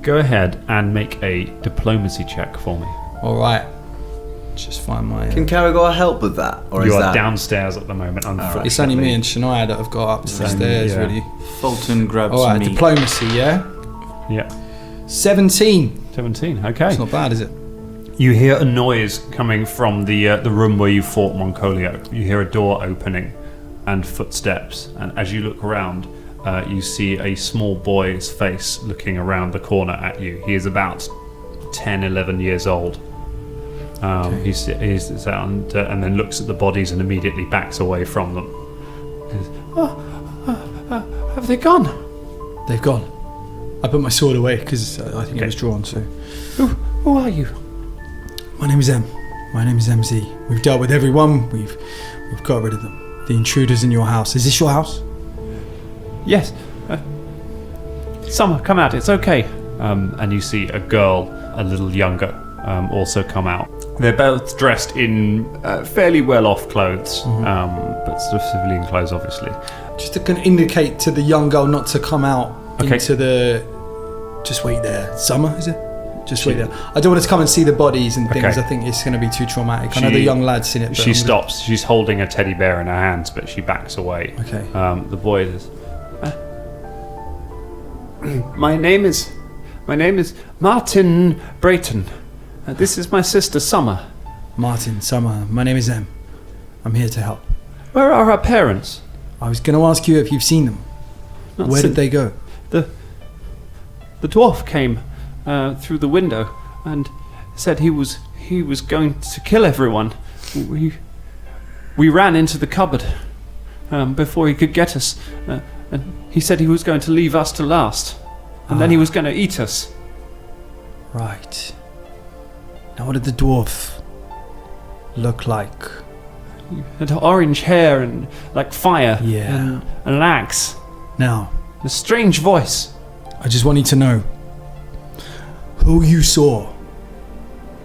Go ahead and make a diplomacy check for me. All right. Just find my... Can Caragor help with that? Or you is are that... downstairs at the moment, unfortunately. It's only me and Shania that have got up to the stairs, really. Fulton grabs me. All right, diplomacy, yeah? Yeah. 17. 17, okay. It's not bad, is it? You hear a noise coming from the room where you fought Moncolio. You hear a door opening and footsteps. And as you look around, you see a small boy's face looking around the corner at you. He is about 10, 11 years old. He sits down and then looks at the bodies and immediately backs away from them. Have they gone? They've gone. I put my sword away because I think it was drawn. So, who are you? My name is M. My name is MZ. We've dealt with everyone. We've got rid of them. The intruders in your house. Is this your house? Yes. Summer, come out. It's okay. And you see a girl, a little younger, also come out. They're both dressed in fairly well-off clothes, but sort of civilian clothes, obviously. Just to kind of indicate to the young girl not to come out into the... Just wait there. Summer, is it? Just wait there. I don't want her to come and see the bodies and things. I think it's going to be too traumatic. I know the young lad's seen it. She stops. She's holding a teddy bear in her hands, but she backs away. Okay. The boy says, My name is Martin Brayton. This is my sister, Summer. Martin, Summer. My name is M. I'm here to help. Where are our parents? I was going to ask you if you've seen them. Where did they go? The dwarf came through the window and said he was going to kill everyone. We ran into the cupboard before he could get us, and he said he was going to leave us to last, and then he was going to eat us. Right. Now, what did the dwarf look like? He had orange hair and like fire, and an axe. Now, a strange voice. I just want you to know, who you saw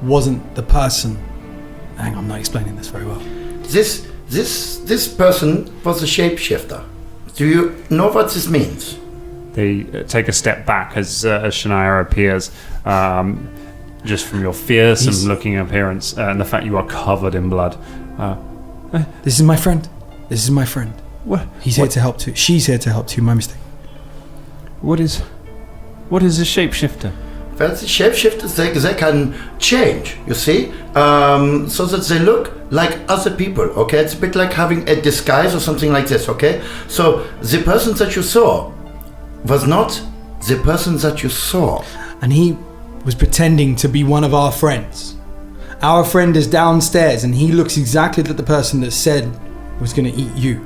wasn't the person. Hang on, I'm not explaining this very well. This person was a shapeshifter. Do you know what this means? They take a step back as Shania appears. Just from your fearsome looking appearance and the fact you are covered in blood. This is my friend. This is my friend. What? He's here to help too. She's here to help too. My mistake. What is a shapeshifter? Well, the shapeshifters, they can change, you see, so that they look like other people, okay? It's a bit like having a disguise or something like this, okay? So the person that you saw was not the person that you saw. And he was pretending to be one of our friends. Our friend is downstairs and he looks exactly like the person that said was going to eat you.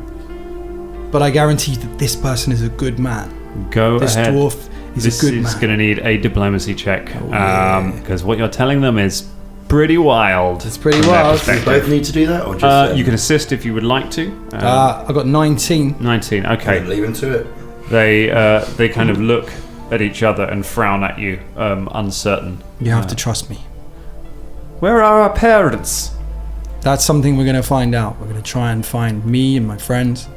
But I guarantee that this person is a good man. Go this ahead. Dwarf is a good man. This is going to need a diplomacy check because what you're telling them is pretty wild. It's pretty wild. Do you both need to do that, or just you can assist if you would like to. I got 19. 19. Okay. Leave into it. They kind of look at each other and frown at you, uncertain. You have to trust me. Where are our parents? That's something we're going to find out. We're going to try and find me and my friends.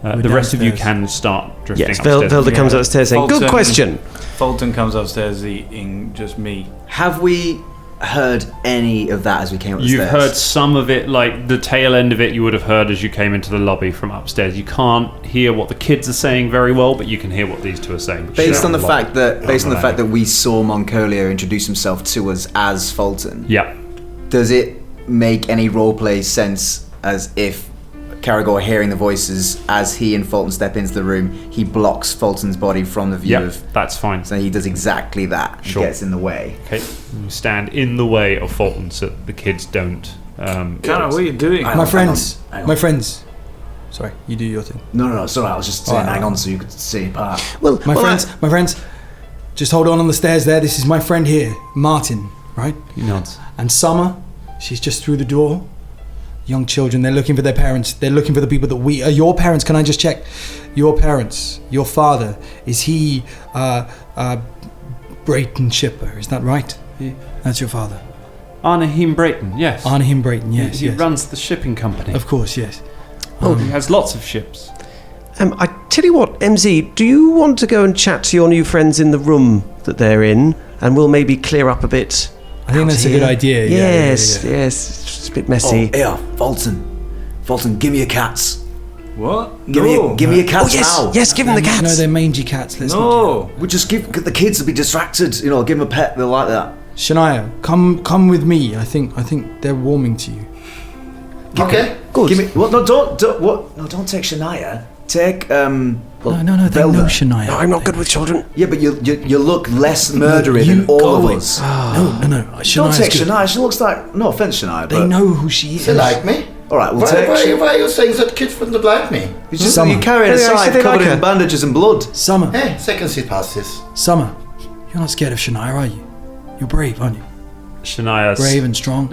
The rest of you can start drifting Yes, upstairs. Velda comes upstairs saying, "Good question." Fulton comes upstairs eating just meat. Have we heard any of that as we came up the You've stairs? heard some of it, like the tail end of it you would have heard as you came into the lobby from upstairs. You can't hear what the kids are saying very well, but you can hear what these two are saying. Based on the fact that we saw Moncolia introduce himself to us as Fulton. Yeah. Does it make any roleplay sense as if Caragor hearing the voices as he and Fulton step into the room, he blocks Fulton's body from the view of... that's fine. So he does exactly that. Sure. He gets in the way. Okay. You stand in the way of Fulton so that the kids don't... Connor, what are you doing? My friends. Sorry, you do your thing. No, sorry, I was just saying hang on so you could see it part. Well, My friends, just hold on the stairs there. This is my friend here, Martin, right? He nods. And Summer, she's just through the door. Young children, they're looking for their parents. They're looking for the people that we are. Your parents, can I just check? Your parents, your father, is he Brayton Shipper? Is that right? That's your father. Arnahim Brayton, yes. Arnahim Brayton, yes. He runs the shipping company. Of course, yes. He has lots of ships. I tell you what, MZ, do you want to go and chat to your new friends in the room that they're in, and we'll maybe clear up a bit? I think that's a good idea. Yes, yes. It's a bit messy. Oh, here, Fulton, give me your cats. What? Give me your cats now. Yes, give them the cats. No, they're mangy cats. Let's not No. We'll just give the kids will be distracted. You know, give them a pet. They'll like that. Shania, come with me. I think they're warming to you. Okay. Good. Give me. What? No, don't. What? No, don't take Shania. Take No, they know Shania. No, I'm not good with children. Yeah, but you look less murdery than all of us. No. Don't Shania's take good. Shania. She looks like. No offense, Shania. They but know who she is. They like me? All right, we'll Why take. are you saying that kids wouldn't like me? It's just Summer. you're carrying a Yeah, I said scythe they covered like in her. bandages and blood. Summer, Hey, second seat passes. Summer, you're not scared of Shania, are you? You're brave, aren't you? Shania... Brave and strong.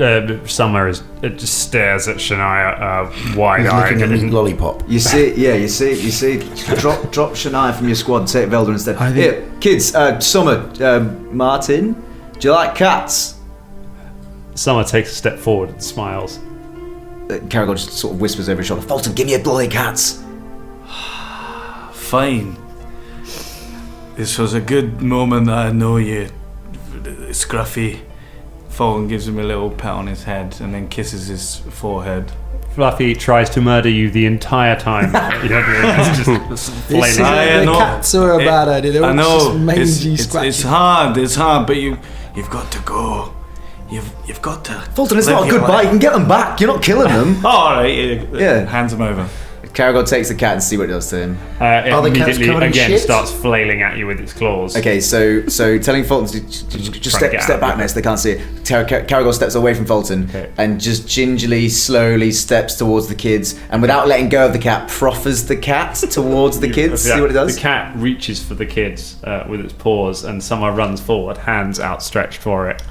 Summer just stares at Shania He's wide-eyed. looking at me lollipop. You see. Drop Shania from your squad and take Velda instead. I think- Here, kids. Summer. Martin, do you like cats? Summer takes a step forward and smiles. Caragor just sort of whispers over his shoulder. Fulton, give me your bloody cats. Fine. This was a good moment that I know you, Scruffy. Fulton gives him a little pat on his head and then kisses his forehead. Fluffy tries to murder you the entire time. It's just flailing. The cats are a bad idea. They're I all know. just mangy, scratchy. It's hard, but you've got to go. You've got to. Fulton, it's live not a your good bite. You life. can get them back. You're not killing them. Oh, all right. Yeah. Hands him over. Caragor takes the cat and see what it does to him. It Are the cats immediately covered in again shit? starts flailing at you with its claws. Okay, so telling Fulton to just Trying to get step out back of next, they can't see it. Caragor steps away from Fulton Okay. and just gingerly, slowly steps towards the kids, and without letting go of the cat, proffers the cat towards the kids. Yeah, See what it does? The cat reaches for the kids with its paws, and Summer runs forward, hands outstretched for it.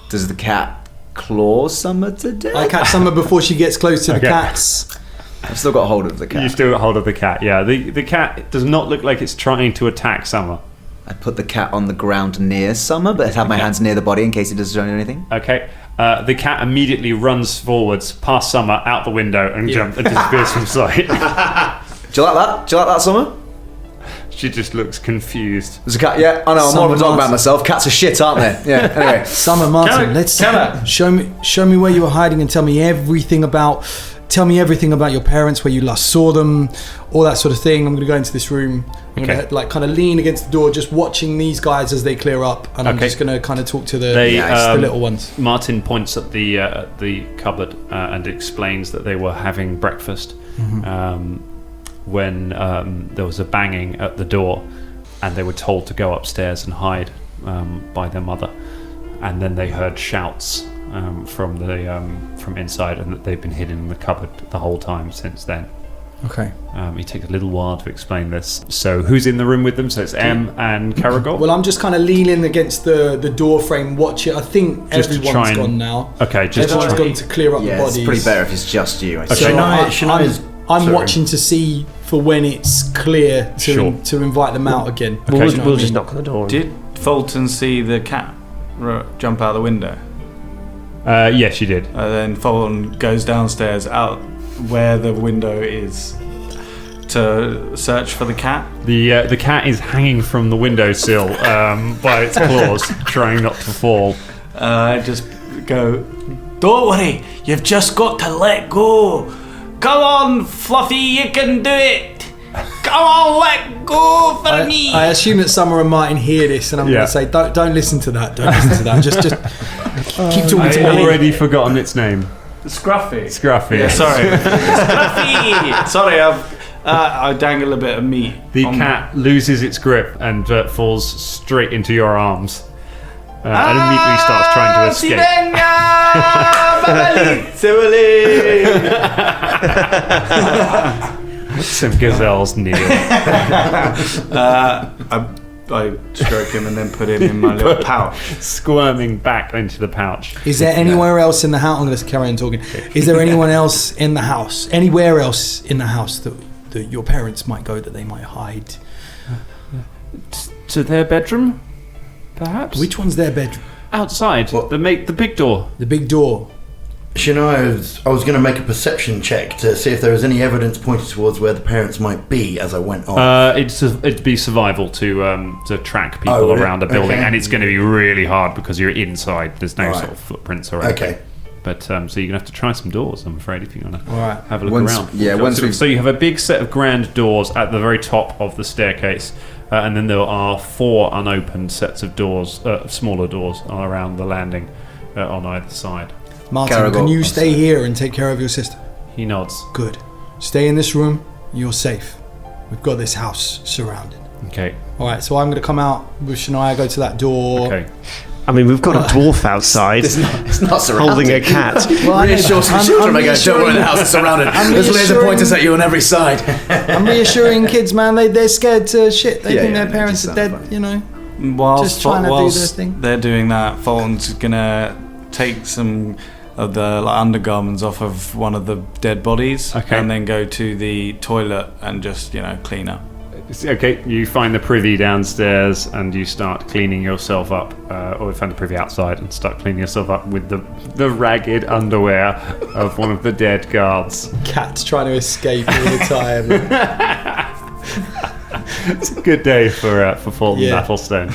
Does the cat claw Summer to death? I catch Summer before she gets close to the Okay. cats. I've still got hold of the cat. You still got hold of the cat, yeah. The cat does not look like it's trying to attack Summer. I put the cat on the ground near Summer, but I have my hands near the body in case it does anything. Okay. The cat immediately runs forwards, past Summer, out the window, and disappears from sight. Do you like that? Do you like that, Summer? She just looks confused. There's a cat. Yeah, I know. I'm more of a dog man myself. Cats are shit, aren't they? Yeah. Anyway. Summer, Martin, show me where you were hiding and tell me everything about your parents, where you last saw them, all that sort of thing. I'm going to go into this room. I'm going to kind of lean against the door, just watching these guys as they clear up, and I'm just going to kind of talk to the little ones. Martin points at the cupboard and explains that they were having breakfast when there was a banging at the door, and they were told to go upstairs and hide by their mother, and then they heard shouts from inside, and that they've been hidden in the cupboard the whole time since then. Okay. It takes a little while to explain this. So who's in the room with them? So it's Em and Caragor? Well, I'm just kind of leaning against the door frame, watching. I think Just to everyone's try and- gone now. Okay, just to Everyone's try. gone to clear up the Yeah, bodies. it's pretty better if it's just you. I Okay. think. So Shania's I'm sorry. watching to see for when it's clear to Sure. to invite them out again. Okay. You know We'll what I just mean? knock on the door. Did Fulton see the cat jump out the window? Yes, you did. Then Fulton goes downstairs out where the window is to search for the cat. The cat is hanging from the windowsill by its claws, trying not to fall. Just go, don't worry, you've just got to let go. Come on, Fluffy, you can do it. Come on, let go for me. I assume that Summer and Martin hear this, and I'm Yeah. going to say, don't listen to that. Don't listen to that. Just keep talking to I've me. already forgotten its name. Scruffy. Scruffy. Yeah, sorry. Scruffy. Sorry, I dangle a bit of meat. The cat loses its grip and falls straight into your arms. And immediately starts trying to escape. Some gazelles kneel. I stroke him and then put him in my little pouch. Squirming back into the pouch. Is there anywhere else in the house? I'm going to carry on talking. Is there anyone else in the house? Anywhere else in the house that your parents might go that they might hide? To their bedroom? Perhaps? Which one's their bedroom? Outside. The big door. The big door. Shania, I was going to make a perception check to see if there was any evidence pointed towards where the parents might be as I went on. It'd be survival to track people Oh, really? around a building, Okay. and it's going to be really hard because you're inside. There's no Right. sort of footprints or anything. Okay. But so you're gonna have to try some doors, I'm afraid, if you want to All right. have a look Once- around. yeah, once we've- So you have a big set of grand doors at the very top of the staircase, and then there are 4 unopened sets of doors, smaller doors, all around the landing on either side. Martin, Caragor, can you I'm stay here and take care of your sister? He nods. Good. Stay in this room. You're safe. We've got this house surrounded. Okay. All right, so I'm going to come out with Shania, go to that door. Okay. I mean, we've got a dwarf outside It's not surrounded. holding a cat. Well, I know, Reassure some I'm- children I'm by going, don't worry, the reassuring- house is surrounded. I'm There's laser reassuring- pointers at you on every side. I'm reassuring kids, man. They're scared to shit. They Yeah, think yeah, their it parents just are dead, sounds funny. you know. Whilst, Just trying to do whilst their thing. they're doing that, Fulton's gonna take some of the undergarments off of one of the dead bodies, Okay. and then go to the toilet and just clean up. Okay, you find the privy downstairs and you start cleaning yourself up, or you find the privy outside and start cleaning yourself up with the ragged underwear of one of the dead guards. Cat's trying to escape all the time. It's a good day for Fulton Yeah. Athelstone.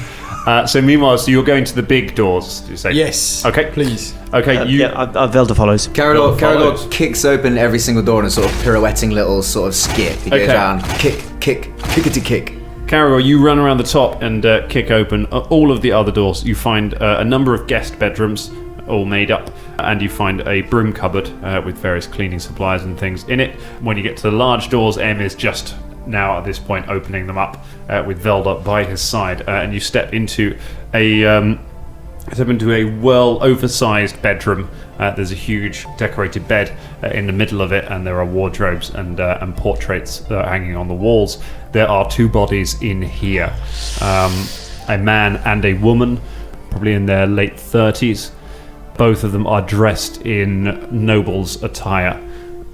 So meanwhile, you're going to the big doors, did you say? Yes. Okay. Please. Okay, you... Velda follows. Caragor follows. kicks open every single door in a sort of pirouetting little sort of skip. He goes Okay. around, kickety kick. Caragor, you run around the top and kick open all of the other doors. You find a number of guest bedrooms, all made up, and you find a broom cupboard with various cleaning supplies and things in it. When you get to the large doors, Em is just now at this point opening them up with Velda by his side, and you step into a well oversized bedroom. There's a huge decorated bed in the middle of it, and there are wardrobes and portraits hanging on the walls. There are 2 bodies in here, a man and a woman, probably in their late 30s. Both of them are dressed in noble's attire.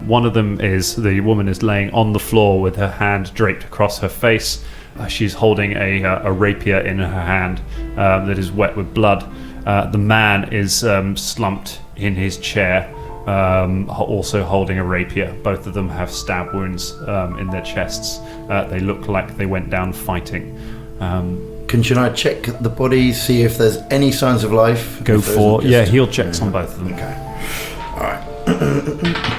One of them the woman is laying on the floor with her hand draped across her face. She's holding a rapier in her hand that is wet with blood. The man is slumped in his chair, also holding a rapier. Both of them have stab wounds in their chests. They look like they went down fighting. Can I check the body, see if there's any signs of life? Go If there for... isn't, Yeah, just- heal checks on both of them. Okay. Alright.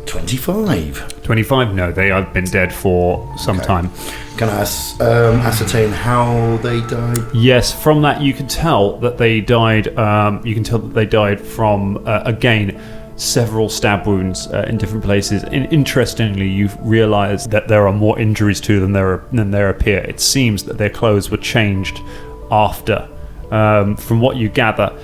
25. 25? No, they have been dead for some time. Can I ascertain how they died? Yes, from that you can tell that they died. You can tell that they died from again several stab wounds in different places. Interestingly, you realise that there are more injuries to them than there appear. It seems that their clothes were changed after. From what you gather,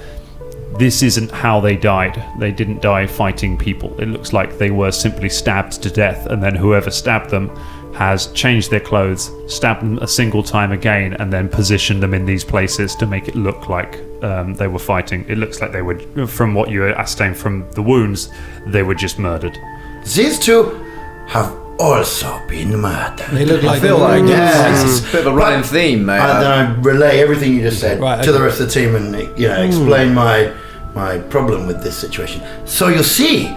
this isn't how they died. They didn't die fighting people. It looks like they were simply stabbed to death, and then whoever stabbed them has changed their clothes, stabbed them a single time again, and then positioned them in these places to make it look like they were fighting. It looks like they were, from what you ascertained from the wounds, they were just murdered. These 2 have also been murdered. They look like I feel like Yes. it's a bit of a running theme, mate. And then I relay everything you just said Right, to the okay. rest of the team and explain my problem with this situation. So you see,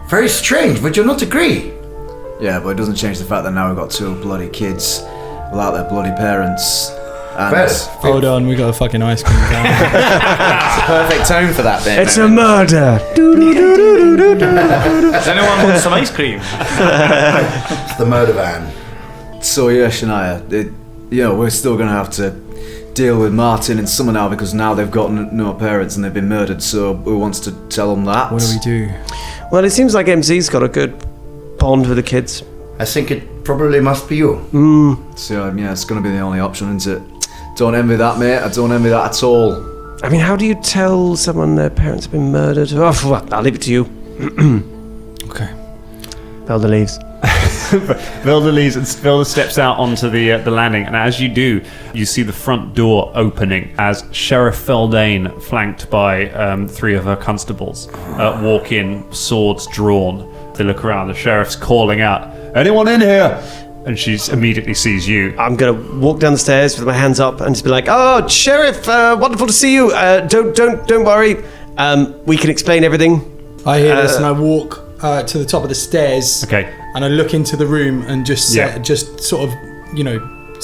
very strange. Would you not agree? Yeah, but it doesn't change the fact that now we've got two bloody kids without their bloody parents. And Fair. Hold on, we got a fucking ice cream down. it's a perfect tone for that bit. It's a murder. Does anyone want some ice cream? It's the murder van. So yeah, Shania, we're still going to have to deal with Martin and Summer now because now they've got no parents and they've been murdered. So who wants to tell them that? What do we do? Well, it seems like MZ's got a good bond with the kids. I think it probably must be you. So it's going to be the only option, isn't it? Don't envy that, mate. I don't envy that at all. I mean, how do you tell someone their parents have been murdered? Oh, well, I'll leave it to you. Okay. Velda leaves. Velda leaves and Velda steps out onto the landing, and as you do, you see the front door opening as Sheriff Feldane, flanked by 3 of her constables, walk in, swords drawn. They look around. The sheriff's calling out, "Anyone in here?" And she immediately sees you. I'm going to walk down the stairs with my hands up and just be like, "Oh, Sheriff, wonderful to see you. Don't worry. We can explain everything." I hear this and I walk to the top of the stairs. Okay. And I look into the room and just sort of,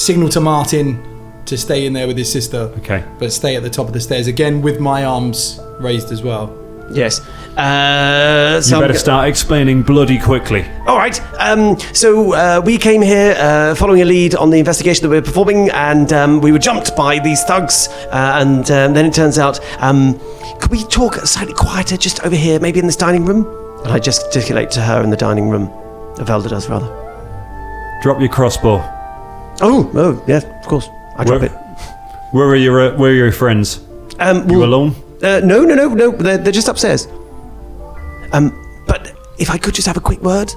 signal to Martin to stay in there with his sister. Okay. But stay at the top of the stairs again with my arms raised as well. Yes. You better start explaining bloody quickly. All right. So we came here following a lead on the investigation that we were performing, and we were jumped by these thugs. And then it turns out, could we talk slightly quieter just over here, maybe in this dining room? And I gesticulate to her in the dining room. Velda does, rather. Drop your crossbow. Oh, yeah, of course. I drop it. Where are your friends? You alone? No. They're just upstairs. But if I could just have a quick word.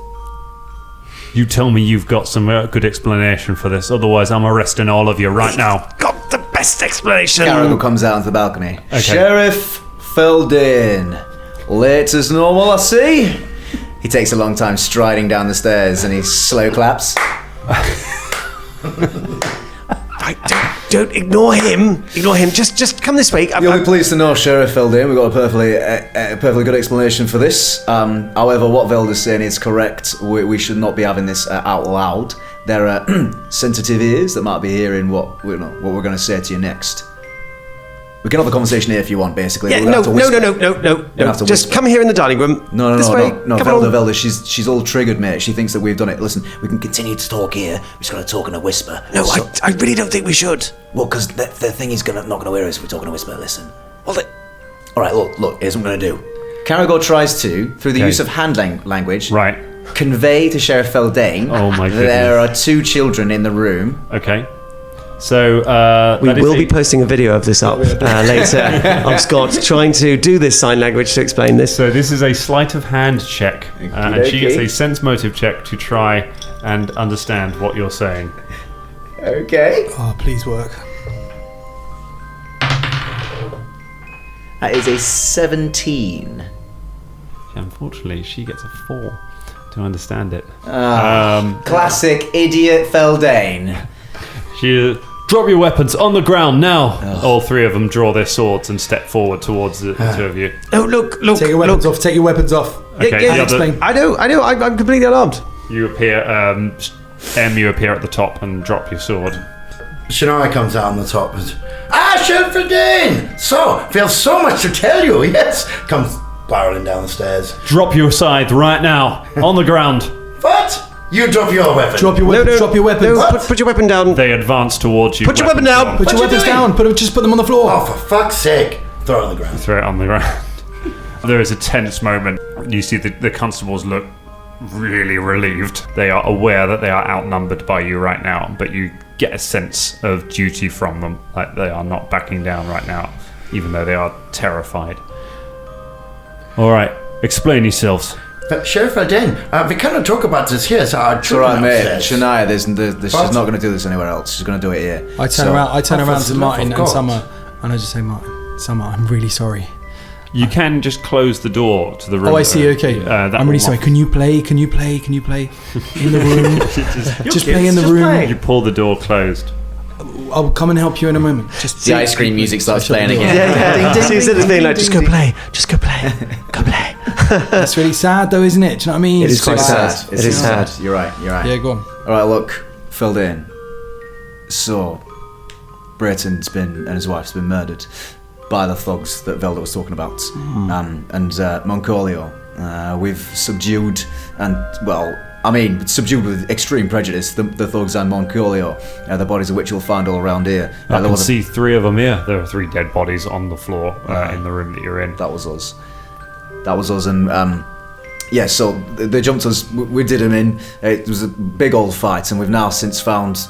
You tell me you've got some good explanation for this, otherwise I'm arresting all of you right now. Got the best explanation. Caragor comes out onto the balcony. Okay. Sheriff Feldane. Late as normal, I see. He takes a long time striding down the stairs and he slow claps. Right, don't ignore him. Ignore him. Just come this way. You'll be pleased to know, Sheriff Feldane, we've got a perfectly good explanation for this. However, what Velda's saying is correct. We should not be having this out loud. There are sensitive ears that might be hearing what we're going to say to you next. We can have a conversation here if you want, basically. Yeah, no. Just whisper. come here in the dining room. No, This way. no, Come Velda, along. Velda, she's all triggered, mate. She thinks that we've done it. Listen, we can continue to talk here. We're just going to talk in a whisper. No, I really don't think we should. Well, because the thing he's not going to hear us if we talk in a whisper. Listen. All right, look, here's what I'm going to do. Caragor tries to, through the use of hand language, Right. convey to Sheriff Feldane Oh my goodness. there are 2 children in the room. Okay. So We will be posting a video of this up later of Scott trying to do this sign language to explain this. So this is a sleight of hand check, and she gets Okey-dokey. a sense motive check to try and understand what you're saying. Okay. Oh, please work. That is a 17. Unfortunately, she gets a 4 to understand it. Classic idiot Feldane. She drop your weapons on the ground now. All 3 of them draw their swords and step forward towards the 2 of you. Oh, look. Take your weapons off. Take your weapons off. Okay, Yeah, the other- explain. I know. I'm completely alarmed. You appear, you appear at the top and drop your sword. Shania comes out on the top and Sheriff Feldane! So, we have so much to tell you, yes! Comes barreling down the stairs. Drop your scythe right now, on the ground. What? You drop your weapon. Drop your weapons. No, Drop your weapons. No, put your weapon down. They advance towards you. Put your weapon weapons down. drawn. Put your What you weapons doing? down. Just put them on the floor. Oh, for fuck's sake. Throw it on the ground. Throw it on the ground. There is a tense moment. You see the constables look really relieved. They are aware that they are outnumbered by you right now, but you get a sense of duty from them. Like they are not backing down right now, even though they are terrified. All right, explain yourselves. Sheriff Feldane, we cannot talk about this here. So our It's alright, mate. upstairs. Shania, she's What? not going to do this anywhere else. She's going to do it here. I turn around Oh, to for the Martin love and of Summer, and I just say, Martin, Summer, I'm really sorry. You can just close the door to the room. Oh, I see. Okay. I'm really sorry. Can you play? Can you play in the room? just play in the room. You pull the door closed. I'll come and help you in a moment. Just The ice cream music starts playing again. So instead of being like, just go play, go play. That's really sad, though, isn't it? Do you know what I mean? It is quite sad. It is sad. You're right. Yeah, go on. All right, look, filled in. So, Brayton's and his wife's been murdered by the thugs that Velda was talking about, and Moncolio. We've subdued subdued with extreme prejudice the thugs and Moncolio, the bodies of which you'll find all around here. I can see 3 of them here. There are 3 dead bodies on the floor in the room that you're in. That was us, and so they jumped us. We did them in. It was a big old fight, and we've now since found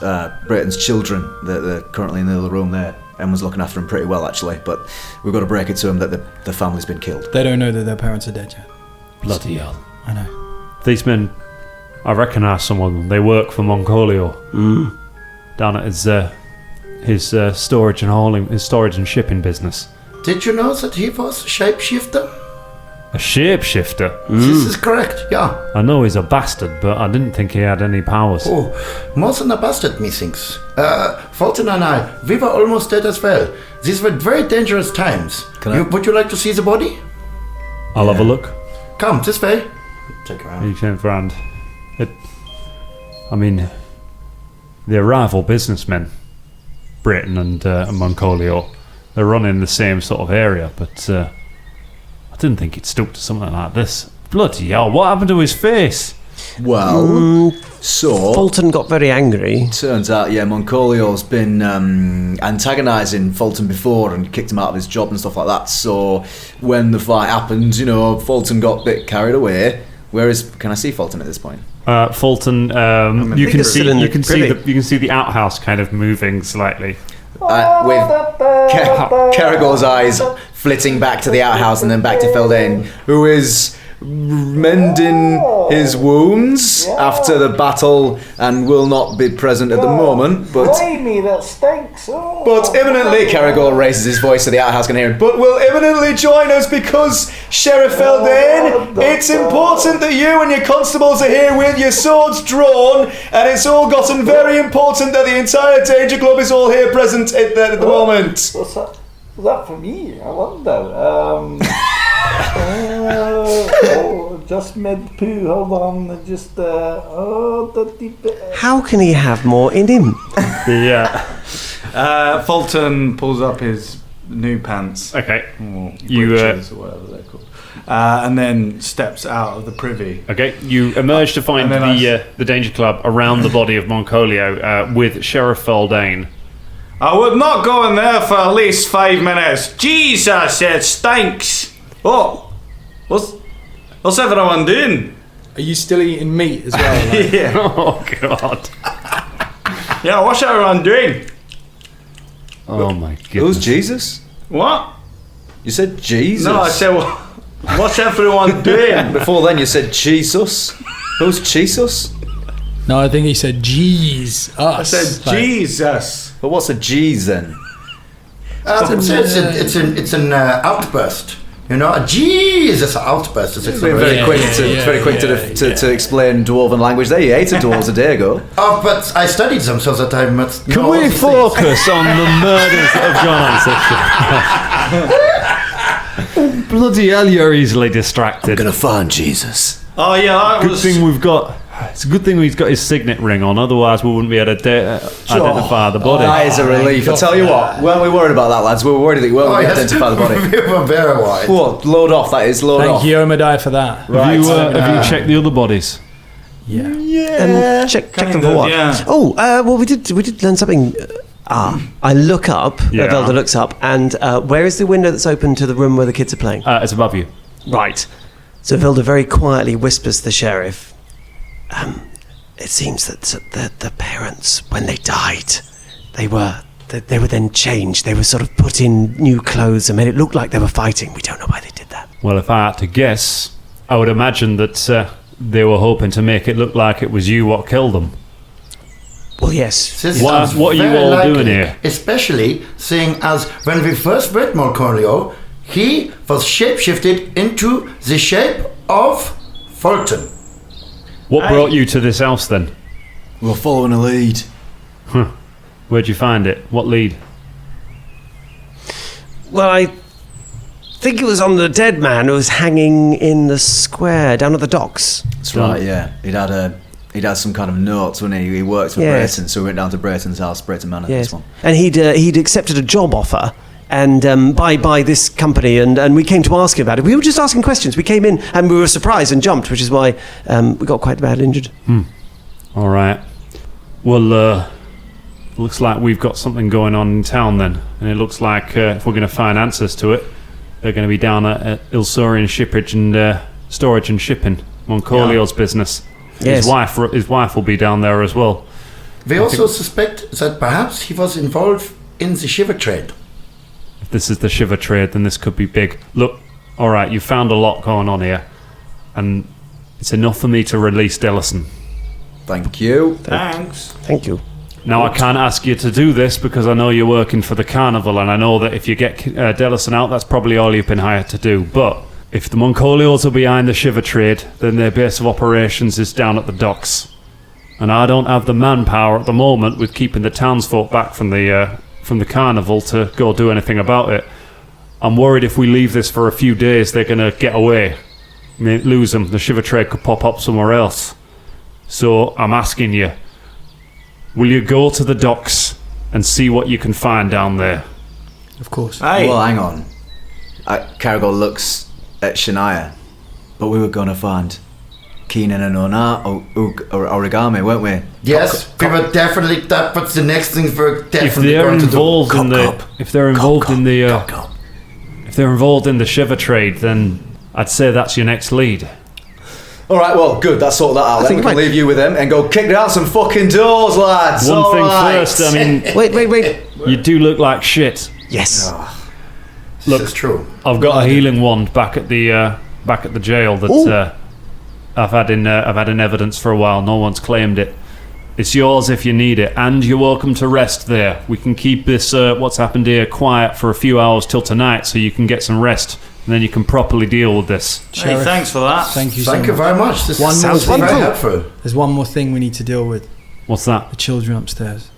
Brayton's children. They're currently in the other room there. Emma's looking after them pretty well, actually, but we've got to break it to them that the family's been killed. They don't know that their parents are dead yet. Bloody hell. I know. These men, I recognise some of them. They work for Moncolio. Down at his storage and hauling, his storage and shipping business. Did you know that he was a shapeshifter? A shapeshifter? This is correct, yeah. I know he's a bastard, but I didn't think he had any powers. Oh, more than a bastard, methinks. Fulton and I, we were almost dead as well. These were very dangerous times. Would you like to see the body? I'll have a look. Come, this way. Take her You out. came round. They're rival businessmen, Britain and Moncolio. They're running the same sort of area, but I didn't think he'd stoop to something like this. Bloody hell, what happened to his face? Well, so Fulton got very angry. turns out, Moncolio's been antagonising Fulton before and kicked him out of his job and stuff like that. So when the fight happened, Fulton got a bit carried away. Can I see Fulton at this point? Fulton, you can see the outhouse kind of moving slightly. With Caragor's eyes flitting back to the outhouse and then back to Feldane, who is mending his wounds after the battle and will not be present at the moment, but that stinks. but imminently, Caragor raises his voice so the outhouse can hear him, but will imminently join us because, Sheriff Feldane, it's important that you and your constables are here with your swords drawn, and it's all gotten very important that the entire Danger Club is all here present at the moment. What's that? Was that for me? I wonder. Just mid poo. Hold on. Just How can he have more in him? Fulton pulls up his new pants. Okay. Or You, breeches or whatever they're called. And then steps out of the privy. Okay, you emerge to find And then the Danger Club around the body of Moncolio with Sheriff Feldane. I would not go in there for at least 5 minutes. Jesus, it stinks. Oh, what's everyone doing? Are you still eating meat as well? Like? Yeah. Oh, God. Yeah, what's everyone doing? Oh, my Who's goodness. Jesus? What? You said Jesus. No, I said, what's everyone doing? Before then you said Jesus. Who's Jesus? No, I think he said, "Jeez, us." I said, Jesus. But what's a G's then? It's an outburst. A Jesus outburst. It's Very quick to explain dwarven language there. You ate a dwarves a day ago. Oh, but I studied them so that I must know Can all we these focus on the murders of John Ancestor? Bloody hell, you're easily distracted. Gonna find Jesus. Oh, yeah, that Good was... thing we've got... It's a good thing he's got his signet ring on, otherwise we wouldn't be able to identify the body. That is a relief. I tell you what, weren't we worried about that, lads? We were worried that we weren't going to identify the body. We were very wide. What? Load off, that is. Load off. Thank you, Omadai, for that. Right. Have you checked the other bodies? Yeah. Check them for what? yeah. Oh, well, we did learn something. I look up. Yeah. Velda looks up, and where is the window that's open to the room where the kids are playing? It's above you. Right. So Velda very quietly whispers to the sheriff. It seems that the parents, when they died, they were then changed. They were sort of put in new clothes and made it look like they were fighting. We don't know why they did that. Well, if I had to guess, I would imagine that they were hoping to make it look like it was you what killed them. Well, yes. This What sounds are you very all likely, doing here? Especially seeing as when we first met Moncolio, he was shapeshifted into the shape of Fulton. What brought you to this house then? We're following a lead. Where'd you find it? What lead? Well, I think it was on the dead man who was hanging in the square down at the docks. That's right, yeah. He'd had some kind of notes when he worked for Yes. Brayton, so we went down to Brayton's house, Brayton Manor, Yes. this one. And he'd accepted a job offer and by this company, and we came to ask him about it. We were just asking questions. We came in and we were surprised and jumped, which is why we got quite bad injured. All right. Well, looks like we've got something going on in town then, and it looks like if we're going to find answers to it, they're going to be down at Ilsorian Shippage and Storage and Shipping, Moncolio's business. Yes. His wife will be down there as well. We also suspect that perhaps he was involved in the shiver trade. If this is the shiver trade, then this could be big. Look, all right, you found a lot going on here, and it's enough for me to release Dellison. Thank you. Thanks. Thank you. Now, I can't ask you to do this because I know you're working for the carnival, and I know that if you get Dellison out, that's probably all you've been hired to do. But if the Moncolios are behind the shiver trade, then their base of operations is down at the docks. And I don't have the manpower at the moment with keeping the townsfolk back from the carnival to go do anything about it. I'm worried if we leave this for a few days, they're going to get away. Lose them. The shiver trade could pop up somewhere else. So I'm asking you, will you go to the docks and see what you can find down there? Of course. Hey. Well, hang on. Caragor looks at Shania, but we were going to find Keenan and Origami, weren't we? Yes, we were definitely. That was the next thing we're If definitely they're going to do. involved in if they're involved in the shiver trade, then I'd say that's your next lead. All right, well, good. That's sorted that out. Then think we can right. leave you with him and go kick down some fucking doors, lads. One All thing right. first, I mean, Wait. you do look like shit. Yes. Look, This is true. I've got a healing wand back at the jail that I've had in evidence for a while. No one's claimed it. It's yours if you need it, and you're welcome to rest there. We can keep this what's happened here quiet for a few hours till tonight, so you can get some rest, and then you can properly deal with this. Hey, Sheriff, thanks for that. Thank you Thank so you much. very much. This One more sounds thing. very helpful. There's one more thing we need to deal with. What's that? The children upstairs.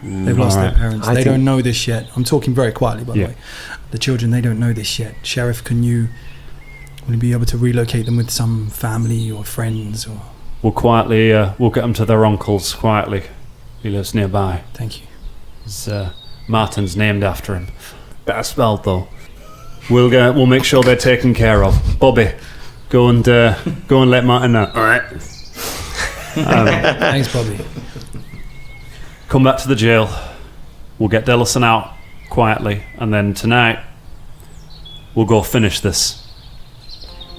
They've lost their alright. parents. I They think- don't know this yet. I'm talking very quietly, by the Yeah. way. The children, they don't know this yet. Sheriff, will you be able to relocate them with some family or friends? Or We'll quietly, we'll get them to their uncle's quietly. He lives nearby. thank you. Martin's named after him. Better spelled though. We'll make sure they're taken care of. Bobby, go and let Martin know. All right. Thanks, Bobby. Come back to the jail. We'll get Dellison out quietly, and then tonight we'll go finish this.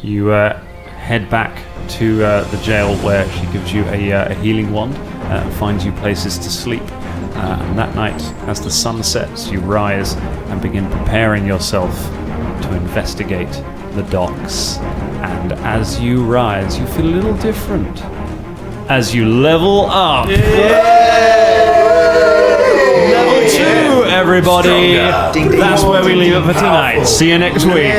You head back to the jail where she gives you a healing wand and finds you places to sleep. And that night, as the sun sets, you rise and begin preparing yourself to investigate the docks. And as you rise, you feel a little different. As you level up. Level 2, everybody. That's where we leave it for tonight. See you next week.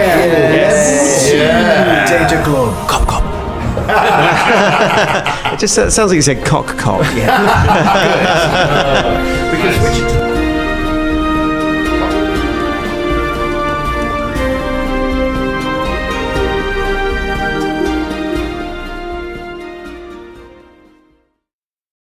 Danger Club. It just sounds like you said cock. We can switch it.